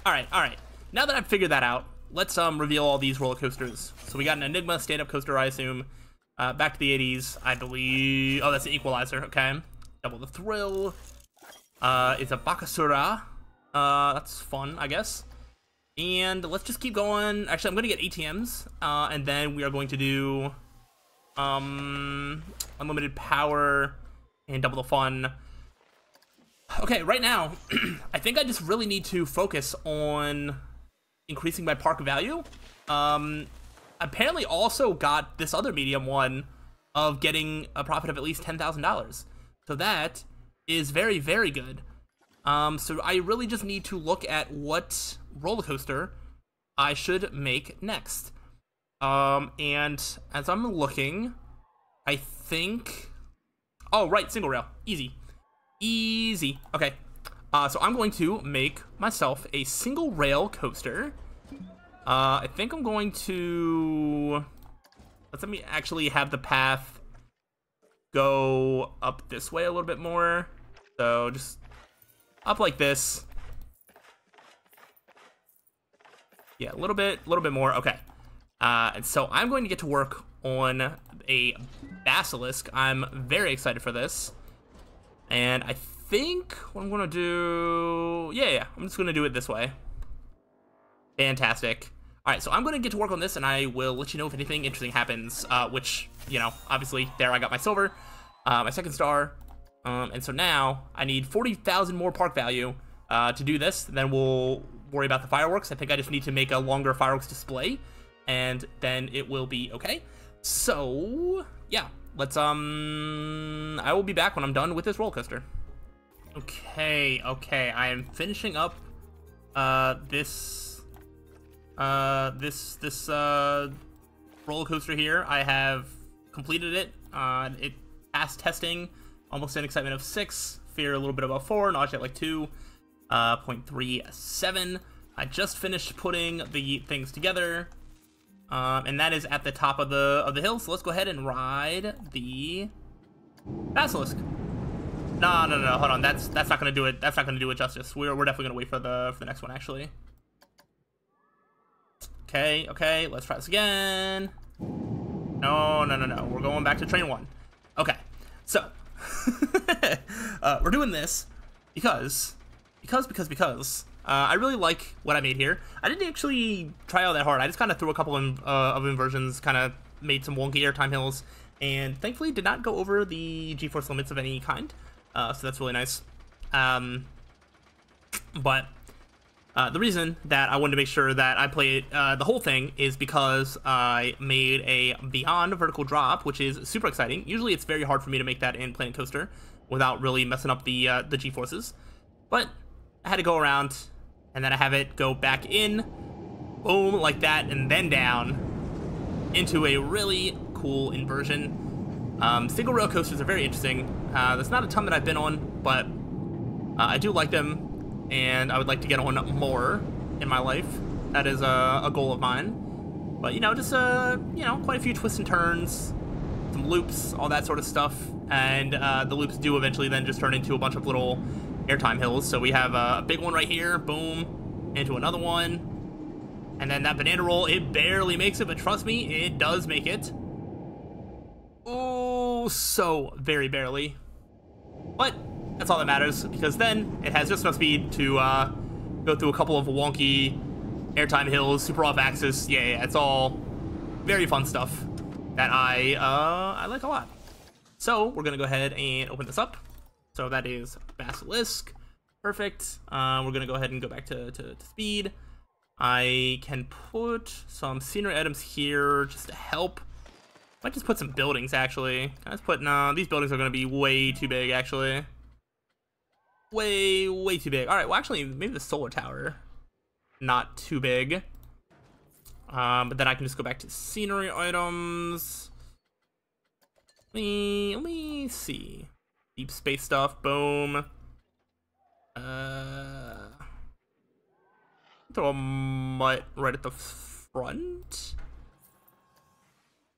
All right. Now that I've figured that out, let's reveal all these roller coasters. So we got an Enigma stand-up coaster, I assume. Back to the 80s, I believe. Oh, that's an Equalizer. Okay. Double the Thrill. It's a Bakasura. That's fun, I guess. And let's just keep going. Actually, I'm going to get ATMs, and then we are going to do unlimited power and double the fun. Okay, right now, I think I just really need to focus on increasing my park value. Apparently also got this other medium one of getting a profit of at least $10,000. So that is very, very good. So I really just need to look at what roller coaster I should make next. And as I'm looking, I think... Oh, right, single rail. Easy. Okay. So I'm going to make myself a single rail coaster. I think I'm going to... Let me actually have the path go up this way a little bit more. So just... up like this, Yeah, a little bit more. Okay. And so I'm going to get to work on a basilisk. I'm very excited for this. And I think what I'm going to do... Yeah, I'm just going to do it this way. Fantastic. Alright, so I'm going to get to work on this, and I will let you know if anything interesting happens, which, you know, obviously, there I got my silver, my second star, and so now I need 40,000 more park value to do this, and then we'll worry about the fireworks. I think I just need to make a longer fireworks display, and then it will be okay. So, yeah, let's, I will be back when I'm done with this roller coaster. Okay, I am finishing up, this roller coaster here. I have completed it. It passed testing, almost an excitement of 6, fear a little bit above 4, nausea at like 2.37. I just finished putting the things together, and that is at the top of the hill. So let's go ahead and ride the basilisk. No, hold on. That's not gonna do it. That's not gonna do it justice. We're definitely gonna wait for the next one actually. Okay, let's try this again. No. We're going back to train 1. Okay, so we're doing this because I really like what I made here. I didn't actually try all that hard. I just kind of threw a couple of inversions, kind of made some wonky airtime hills, and thankfully did not go over the G-force limits of any kind. So that's really nice. But the reason that I wanted to make sure that I played the whole thing is because I made a Beyond vertical drop, which is super exciting. Usually it's very hard for me to make that in Planet Coaster without really messing up the G-forces. But I had to go around, and then I have it go back in, boom, like that, and then down into a really cool inversion. Single rail coasters are very interesting. There's not a ton that I've been on, but I do like them. And I would like to get on more in my life. That is a goal of mine. But, you know, just, you know, quite a few twists and turns, some loops, all that sort of stuff. And the loops do eventually then just turn into a bunch of little airtime hills. So we have a big one right here, boom, into another one. And then that banana roll, it barely makes it, but trust me, it does make it. Oh, so very barely. But that's all that matters, because then it has just enough speed to go through a couple of wonky airtime hills, super off axis. Yeah, it's all very fun stuff that I like a lot. So we're gonna go ahead and open this up. So that is Basilisk, perfect. We're gonna go ahead and go back to speed. I can put some scenery items here just to help. Might just put some buildings actually. Let's put these buildings are gonna be way too big actually. Way too big. All right, well actually maybe the solar tower not too big, but then I can just go back to scenery items. Let me see, deep space stuff, boom. Throw a mutt right at the front,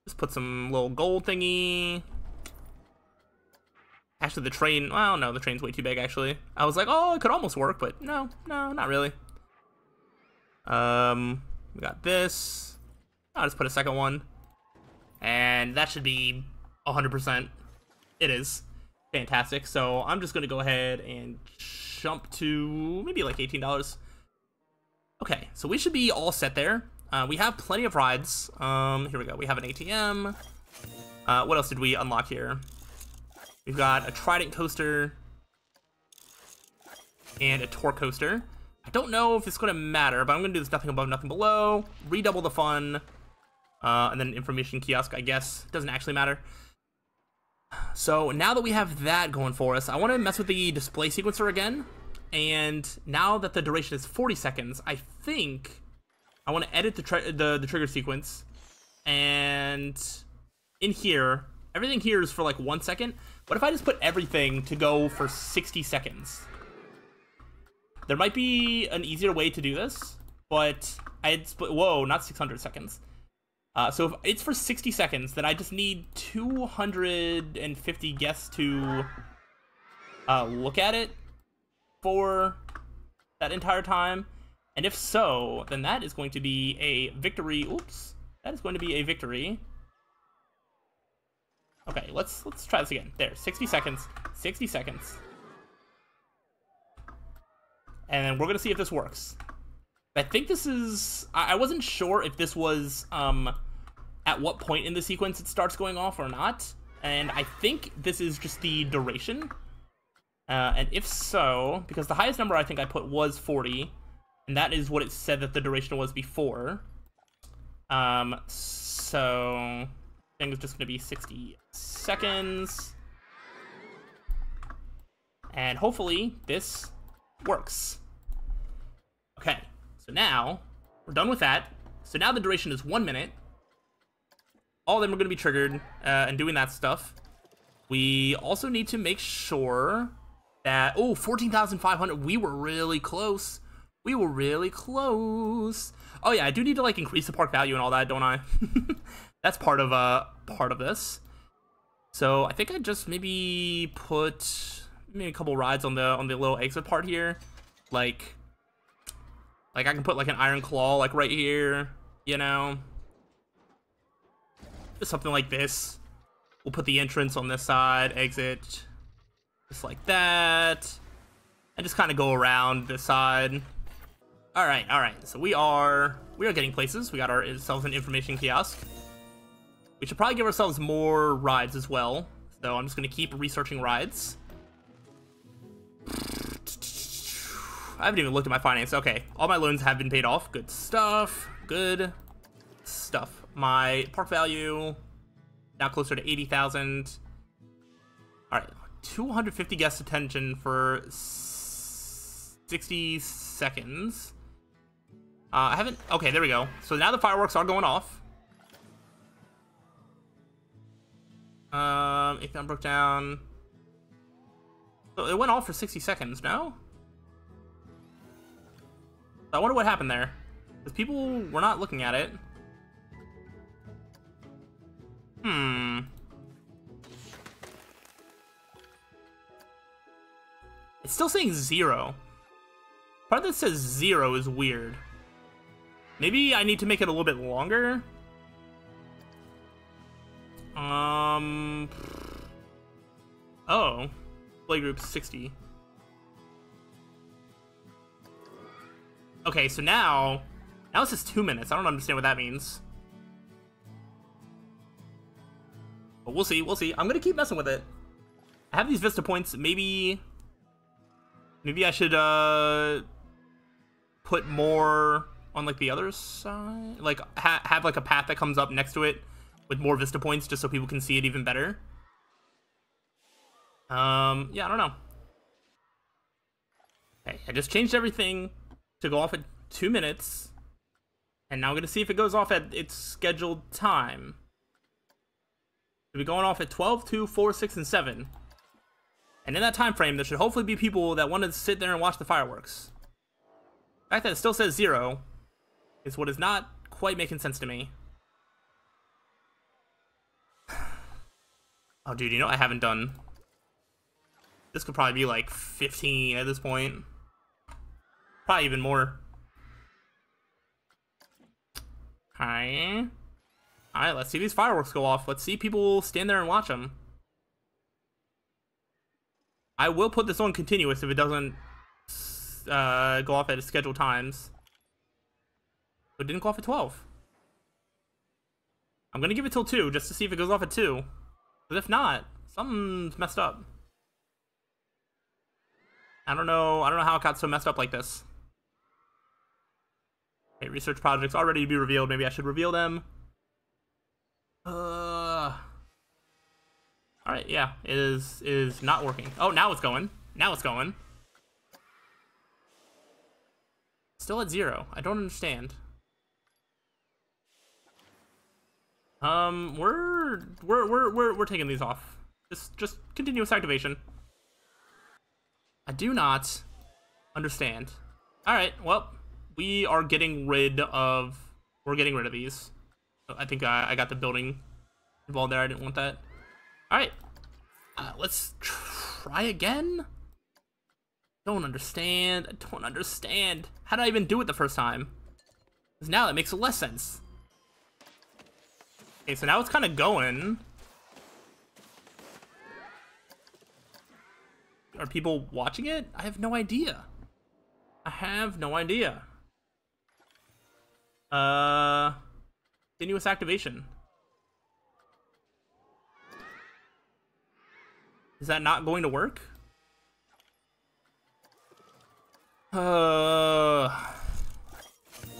just put some little gold thingy. Actually, the train, well, no, the train's way too big, actually. I was like, oh, it could almost work, but no, not really. We got this. I'll just put a second one. And that should be 100%. It is. Fantastic. So I'm just going to go ahead and jump to maybe like $18. Okay, so we should be all set there. We have plenty of rides. Here we go. We have an ATM. What else did we unlock here? We've got a Trident coaster and a Torque coaster. I don't know if it's going to matter, but I'm going to do this nothing above, nothing below. Redouble the fun. And then information kiosk, I guess. Doesn't actually matter. So now that we have that going for us, I want to mess with the display sequencer again. And now that the duration is 40 seconds, I think I want to edit the trigger sequence. And in here, everything here is for like 1 second. What if I just put everything to go for 60 seconds? There might be an easier way to do this, but I'd split, whoa, not 600 seconds. So if it's for 60 seconds, then I just need 250 guests to look at it for that entire time. And if so, then that is going to be a victory. Oops. That is going to be a victory. Okay, let's try this again. There, 60 seconds. 60 seconds. And then we're going to see if this works. I think this is... I wasn't sure if this was at what point in the sequence it starts going off or not. And I think this is just the duration. And if so, because the highest number I think I put was 40, and that is what it said that the duration was before. So I think it's just going to be 60 seconds. And hopefully this works. Okay, so now we're done with that. So now the duration is 1 minute. All of them are going to be triggered and doing that stuff. We also need to make sure that... Oh, 14,500. We were really close. We were really close. Oh, yeah, I do need to, like, increase the park value and all that, don't I? That's part of this. So I think I just maybe put maybe a couple rides on the little exit part here. Like I can put, like, an Iron Claw, like, right here, you know? Just something like this. We'll put the entrance on this side, exit, just like that, and just kind of go around this side. All right. So we are getting places. We got ourselves an information kiosk. We should probably give ourselves more rides as well. So I'm just gonna keep researching rides. I haven't even looked at my finance. Okay, all my loans have been paid off. Good stuff. Good stuff. My park value now closer to 80,000. All right, 250 guest attention for 60 seconds. I haven't. Okay, there we go. So now the fireworks are going off. If I broke down, so it went off for 60 seconds. No. I wonder what happened there, because people were not looking at it. It's still saying 0. Part that says 0 is weird. Maybe I need to make it a little bit longer. Oh, playgroup 60. Okay, so now it says 2 minutes. I don't understand what that means. But we'll see. I'm gonna keep messing with it. I have these Vista points. Maybe I should put more on, like, the other side. Like have like a path that comes up next to it with more Vista points, just so people can see it even better. Yeah, I don't know. Okay, I just changed everything to go off at 2 minutes, and now I'm gonna see if it goes off at its scheduled time. It'll be going off at 12, 2, 4, 6, and 7. And in that time frame, there should hopefully be people that want to sit there and watch the fireworks. The fact that it still says 0 is what is not quite making sense to me. Oh, dude, you know I haven't done... This could probably be like 15 at this point. Probably even more. Alright, let's see these fireworks go off. Let's see people stand there and watch them. I will put this on continuous if it doesn't go off at its scheduled times. But it didn't go off at 12. I'm gonna give it till 2 just to see if it goes off at 2. But if not, something's messed up. I don't know how it got so messed up like this. Okay, research projects are ready to be revealed. Maybe I should reveal them. Alright, yeah, it is not working. Oh, now it's going. Now it's going. Still at 0. I don't understand. We're taking these off. Just continuous activation. I do not understand. Alright, well, we're getting rid of these. I think I got the building involved there. I didn't want that. Alright, let's try again. Don't understand. I don't understand. How did I even do it the first time? Because now that makes less sense. Okay, so now it's kind of going. Are people watching it? I have no idea. I have no idea. Continuous activation. Is that not going to work?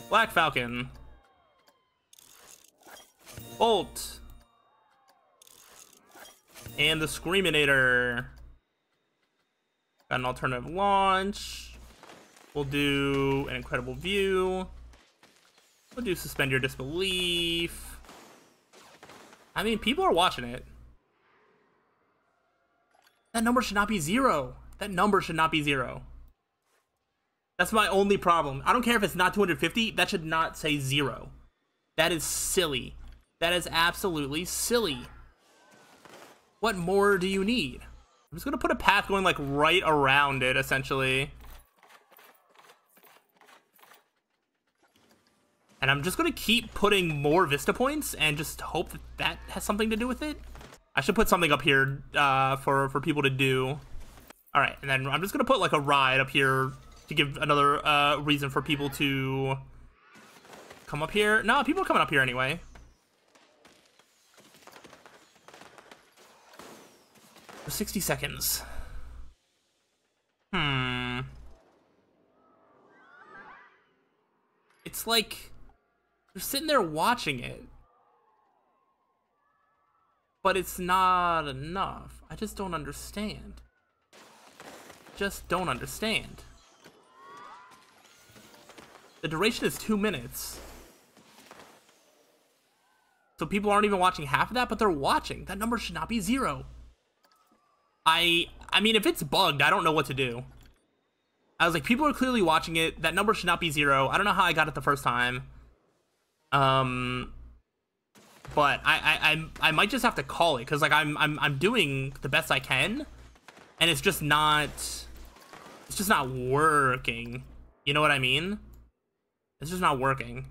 Black Falcon. Bolt. And the Screaminator. Got an alternative launch. We'll do an incredible view. We'll do suspend your disbelief. I mean, people are watching it. That number should not be 0. That number should not be 0. That's my only problem. I don't care if it's not 250. That should not say 0. That is silly. That is absolutely silly. What more do you need? I'm just gonna put a path going like right around it, essentially. And I'm just gonna keep putting more Vista points and just hope that that has something to do with it. I should put something up here for people to do. All right, and then I'm just gonna put like a ride up here to give another reason for people to come up here. No, people are coming up here anyway. For 60 seconds. It's like they're sitting there watching it, but it's not enough. I just don't understand. Just don't understand. The duration is 2 minutes. So people aren't even watching half of that, but they're watching. That number should not be 0. I mean, if it's bugged, I don't know what to do. I was like, people are clearly watching it. That number should not be 0. I don't know how I got it the first time. But I might just have to call it, because like I'm doing the best I can, and it's just not working. You know what I mean? It's just not working.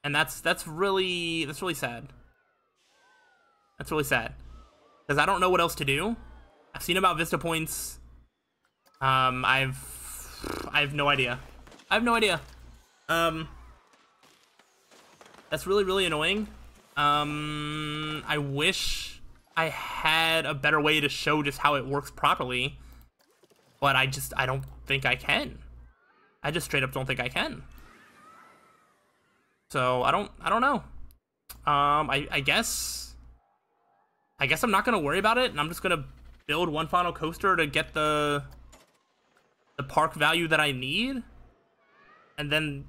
And that's really sad. That's really sad. Because I don't know what else to do. I've seen about Vista points. I have no idea. I have no idea. That's really annoying. I wish I had a better way to show just how it works properly, but I don't think I can. I just straight up don't think I can. So I don't know. I guess I'm not gonna worry about it, and I'm just gonna build one final coaster to get the park value that I need, and then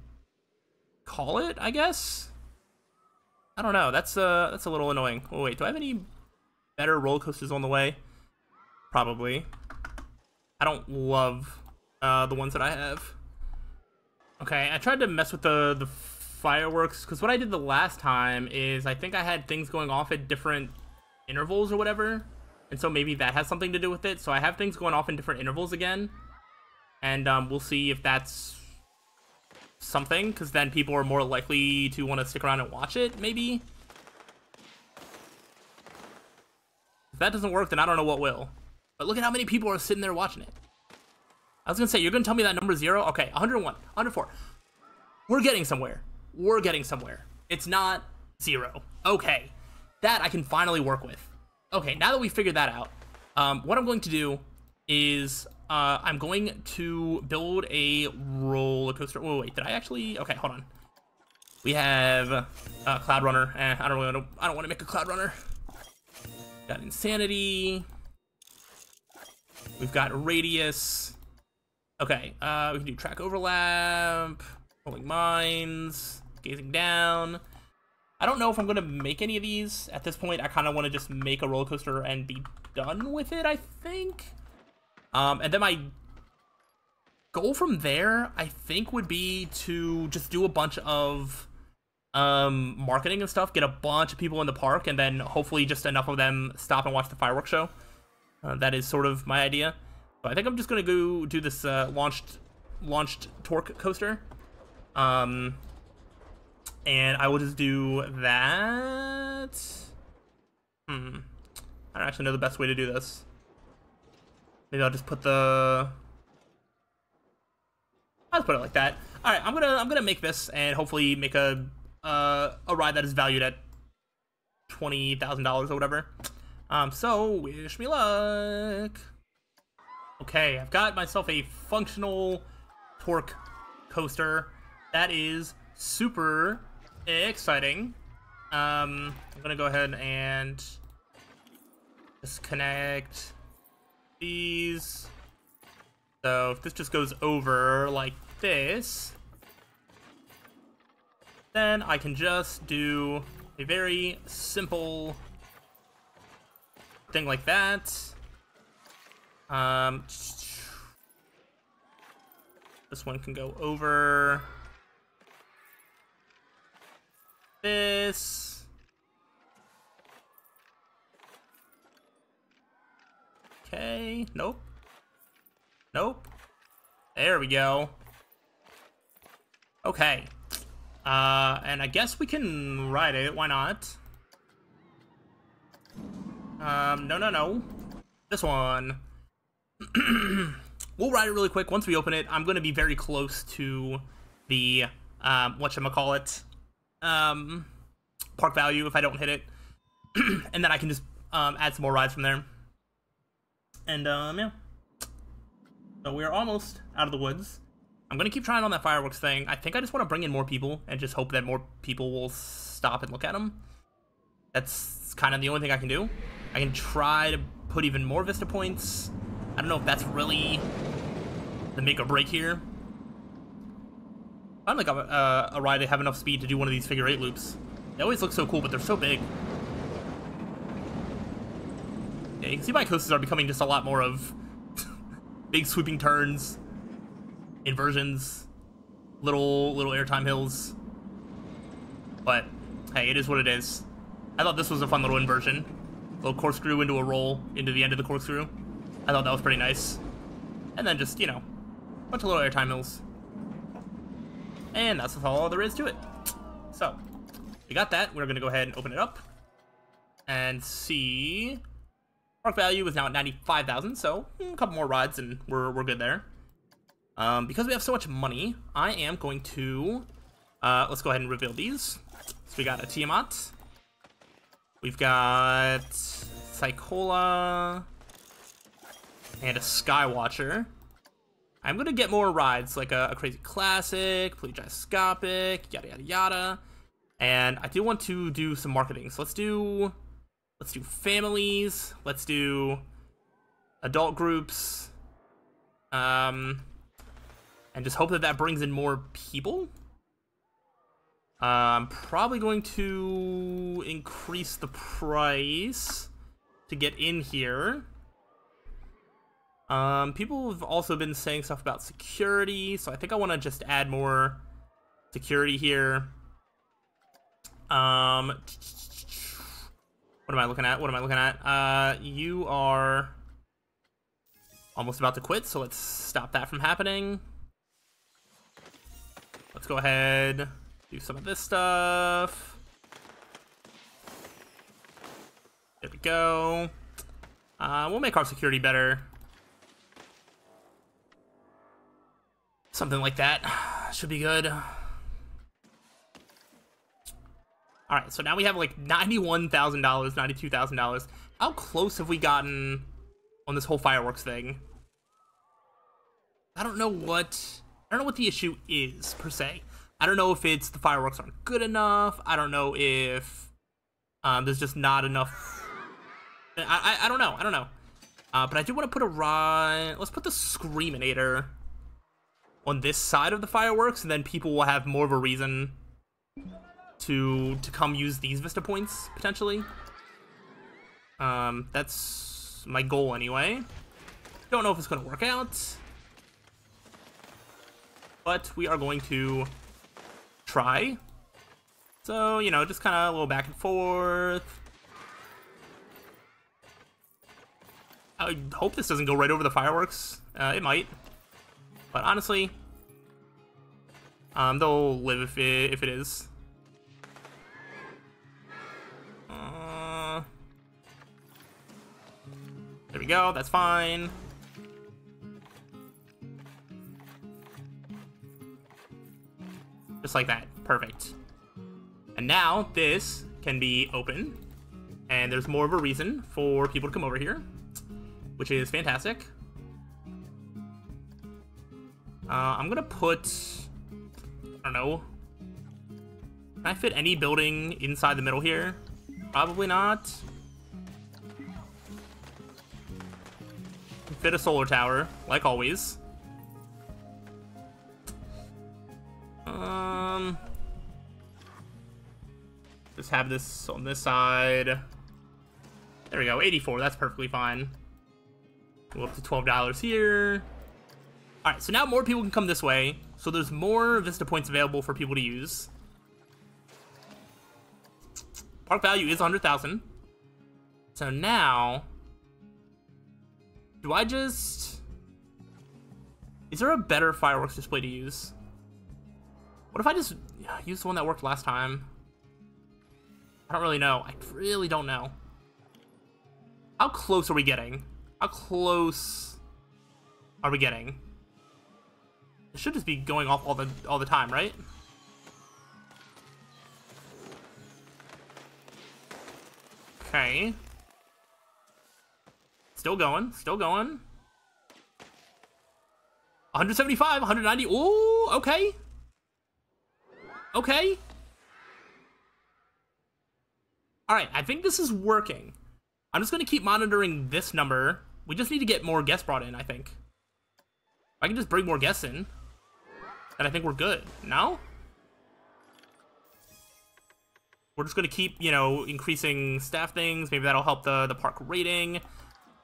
call it, I guess. I don't know. That's a little annoying. Oh wait, do I have any better roller coasters on the way? Probably. I don't love the ones that I have. Okay, I tried to mess with the fireworks, because what I did the last time is I think I had things going off at different intervals or whatever, and so maybe that has something to do with it. So I have things going off in different intervals again, and we'll see if that's something, because then people are more likely to want to stick around and watch it, maybe. If that doesn't work, then I don't know what will. But look at how many people are sitting there watching it. I was gonna say, you're gonna tell me that number 0? Okay, 101, 104. We're getting somewhere. We're getting somewhere. It's not 0. Okay, that I can finally work with. Okay, now that we figured that out, what I'm going to do is I'm going to build a roller coaster. Oh wait, did I actually? Okay, hold on. We have Cloud Runner. I don't want to make a Cloud Runner. Got Insanity. We've got Radius. Okay, we can do Track Overlap, Rolling Mines, Gazing Down. I don't know if I'm going to make any of these. At this point, I kind of want to just make a roller coaster and be done with it, I think. And then my goal from there, I think, would be to just do a bunch of marketing and stuff, get a bunch of people in the park, and then hopefully just enough of them stop and watch the fireworks show. That is sort of my idea. But I think I'm just gonna go do this launched torque coaster. And I will just do that. I don't actually know the best way to do this. Maybe I'll just put the... I'll just put it like that. All right, I'm gonna make this and hopefully make a ride that is valued at $20,000 or whatever. So wish me luck. Okay, I've got myself a functional torque coaster. That is super exciting. I'm gonna go ahead and disconnect these. So if this just goes over like this, then I can just do a very simple thing like that. This one can go over this. Okay, nope. Nope. There we go. Okay. And I guess we can ride it. Why not? No. This one. We'll ride it really quick. Once we open it, I'm going to be very close to the, whatchamacallit, park value if I don't hit it. And then I can just, add some more rides from there. And, yeah. So we're almost out of the woods. I'm going to keep trying on that fireworks thing. I think I just want to bring in more people and just hope that more people will stop and look at them. That's kind of the only thing I can do. I can try to put even more Vista points. I don't know if that's really the make or break here. I don't think a ride to have enough speed to do one of these figure 8 loops. They always look so cool, but they're so big. Yeah, you can see my coasters are becoming just a lot more of big sweeping turns, inversions, little airtime hills. But hey, it is what it is. I thought this was a fun little inversion. A little corkscrew into a roll into the end of the corkscrew. I thought that was pretty nice. And then just, you know, a bunch of little airtime hills. And that's all there is to it. So, we got that. We're going to go ahead and open it up. And see... Park value is now at 95,000, so a couple more rides and we're good there. Because we have so much money, I am going to... let's go ahead and reveal these. So we got a Tiamat. We've got... Psychola. And a Skywatcher. I'm going to get more rides, like a Crazy Classic, Plea Gyroscopic, yada yada yada. And I do want to do some marketing, so let's do families, let's do adult groups, and just hope that that brings in more people. I'm probably going to increase the price to get in here. People have also been saying stuff about security, so I think I want to just add more security here. What am I looking at? You are almost about to quit, so let's stop that from happening. Let's go ahead, do some of this stuff. There we go. We'll make our security better. Something like that should be good. Alright, so now we have like $91,000, $92,000. How close have we gotten on this whole fireworks thing? I don't know what the issue is, per se. I don't know if it's the fireworks aren't good enough. I don't know if there's just not enough. I don't know. But I do want to put a ride. Let's put the Screaminator on this side of the fireworks, and then people will have more of a reason to come use these Vista points, potentially. That's my goal anyway. Don't know if it's going to work out, but we are going to try. So, you know, just kind of a little back and forth. I hope this doesn't go right over the fireworks. It might. But honestly, they'll live if it is. There we go, that's fine. Just like that, perfect. And now this can be open, and there's more of a reason for people to come over here, which is fantastic. I'm gonna put, I don't know, can I fit any building inside the middle here? Probably not. Fit a solar tower, like always. Just have this on this side. There we go, 84, that's perfectly fine. Go up to $12 here. Alright, so now more people can come this way, so there's more Vista points available for people to use. Park value is 100,000. So now, do I just... Is there a better fireworks display to use? What if I just use the one that worked last time? I don't really know. I really don't know. How close are we getting? How close are we getting? It should just be going off all the time, right? Okay. Still going, still going. 175, 190. Ooh, okay. Okay. All right, I think this is working. I'm just gonna keep monitoring this number. We just need to get more guests brought in, I think. If I can just bring more guests in, then I think we're good. No? We're just gonna keep, you know, increasing staff things. Maybe that'll help the park rating.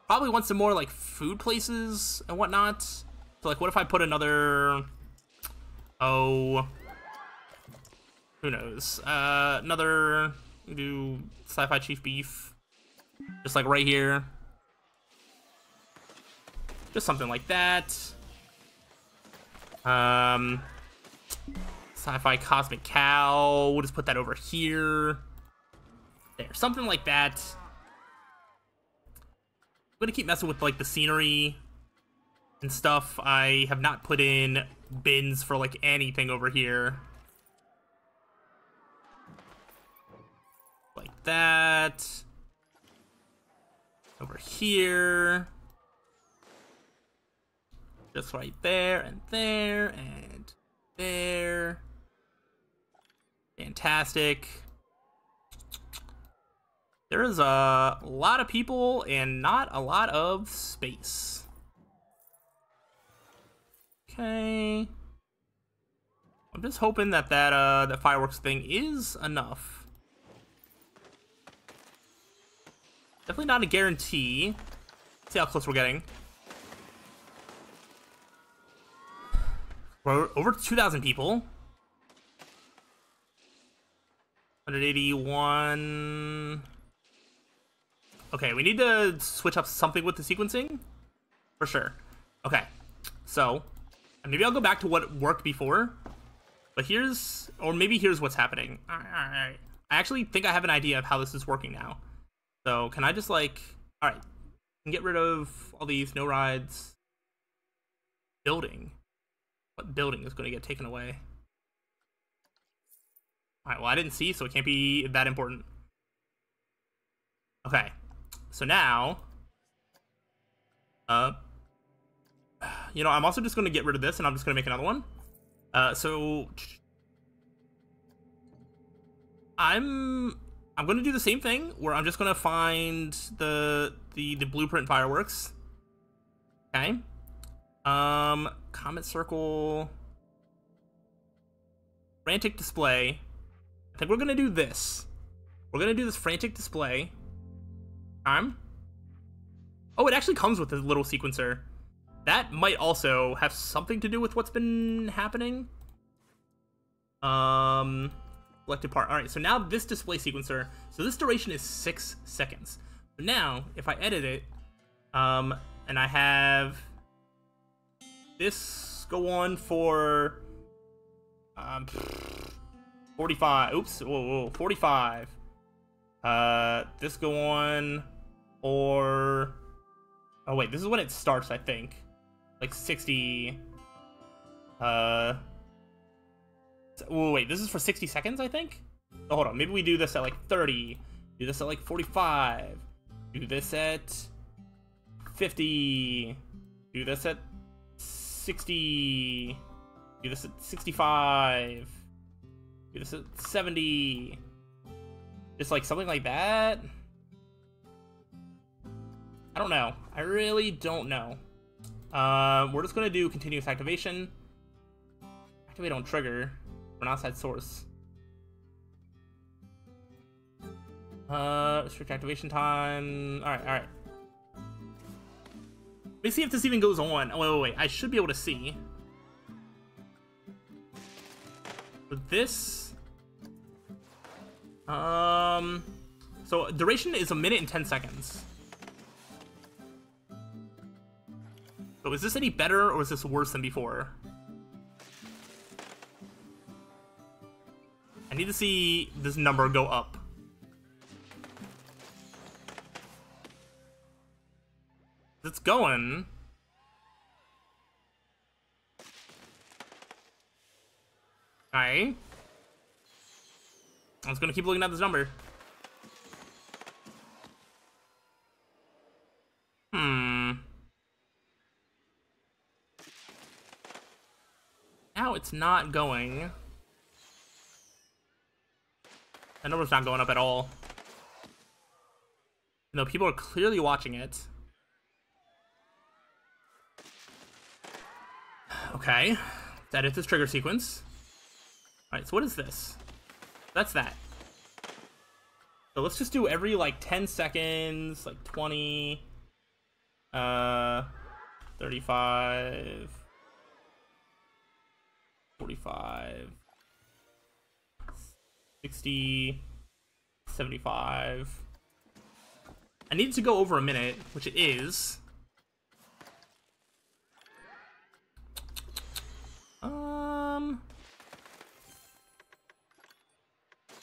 Probably want some more, like, food places and whatnot. So, like, what if I put another... Oh... Who knows? Another... Do Sci-Fi Chief Beef. Just, like, right here. Just something like that. Sci-Fi Cosmic Cow. We'll just put that over here. There. Something like that. I'm gonna keep messing with, like, the scenery and stuff. I have not put in bins for, like, anything over here. Like that. Over here. Just right there, and there, and there. Fantastic. There is a lot of people and not a lot of space. Okay. I'm just hoping that that fireworks thing is enough. Definitely not a guarantee. See how close we're getting. We're over 2,000 people. 181. Okay, we need to switch up something with the sequencing. For sure. Okay. So, maybe I'll go back to what worked before. But here's, or maybe here's what's happening. Alright. I actually think I have an idea of how this is working now. So, can I just like, alright. Get rid of all these no rides. Building. What building is going to get taken away? Alright, well, I didn't see, so it can't be that important. Okay. So now, you know, I'm also just going to get rid of this, and I'm just going to make another one. So I'm going to do the same thing, where I'm just going to find the blueprint fireworks. Okay. Comet circle, frantic display. I think we're going to do this. We're going to do this frantic display. Oh, it actually comes with a little sequencer. That might also have something to do with what's been happening. Selected part. Alright, so now this display sequencer. So this duration is 6 seconds. So now, if I edit it, And I have this go on for 45. Oops, whoa, 45. This go on for, oh wait, this is when it starts, I think. Like 60. Oh wait, this is for 60 seconds, I think? Oh, hold on, maybe we do this at like 30. Do this at like 45. Do this at 50. Do this at 60. Do this at 65. Do this at 70. Just like something like that. I don't know. I really don't know. We're just gonna do continuous activation. Activate on trigger for an outside source. Restrict activation time. Alright. Let me see if this even goes on. Oh, wait. I should be able to see. With this. So duration is 1 minute and 10 seconds. So is this any better or is this worse than before? I need to see this number go up. It's going. Alright. I'm just gonna keep looking at this number. Now it's not going. That number's not going up at all. No, people are clearly watching it. Okay, let's edit this trigger sequence. Alright, so what is this? That's that. So let's just do every like 10 seconds, like 20, 35, 45, 60, 75. I need it to go over a minute, which it is.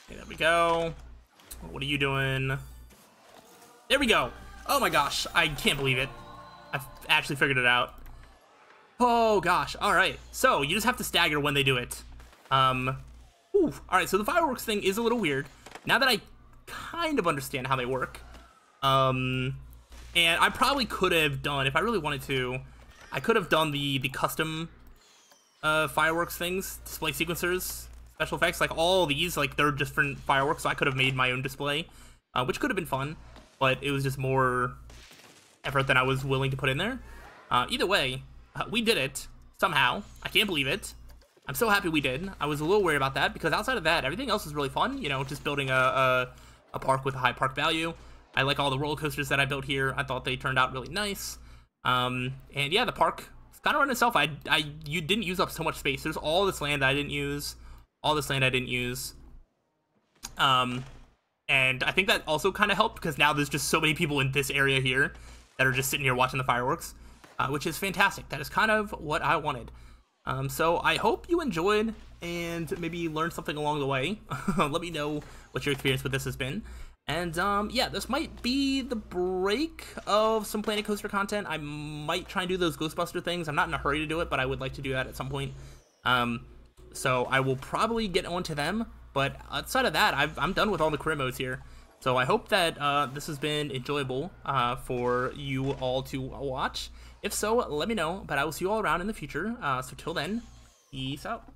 Okay, there we go. What are you doing? There we go. Oh my gosh, I can't believe it. I've actually figured it out. Oh gosh, alright. So, you just have to stagger when they do it. Alright, so the fireworks thing is a little weird. Now that I kind of understand how they work. And I probably could have done, if I really wanted to, I could have done the custom fireworks things, display sequencers, special effects, like all these, like they're different fireworks, so I could have made my own display, which could have been fun, but it was just more effort than I was willing to put in there. Either way, we did it, somehow. I can't believe it. I'm so happy we did. I was a little worried about that, because outside of that, everything else is really fun, you know, just building a park with a high park value. I like all the roller coasters that I built here. I thought they turned out really nice. And yeah, the park kind of run itself. You didn't use up so much space. There's all this land that I didn't use. All this land I didn't use. And I think that also kind of helped because now there's just so many people in this area here that are just sitting here watching the fireworks, which is fantastic. That is kind of what I wanted. So I hope you enjoyed and maybe learned something along the way. Let me know what your experience with this has been. And yeah, this might be the break of some Planet Coaster content. I might try and do those Ghostbuster things. I'm not in a hurry to do it, but I would like to do that at some point. So I will probably get onto them. But outside of that, I'm done with all the career modes here. So I hope that this has been enjoyable for you all to watch. If so, let me know. But I will see you all around in the future. So till then, peace out.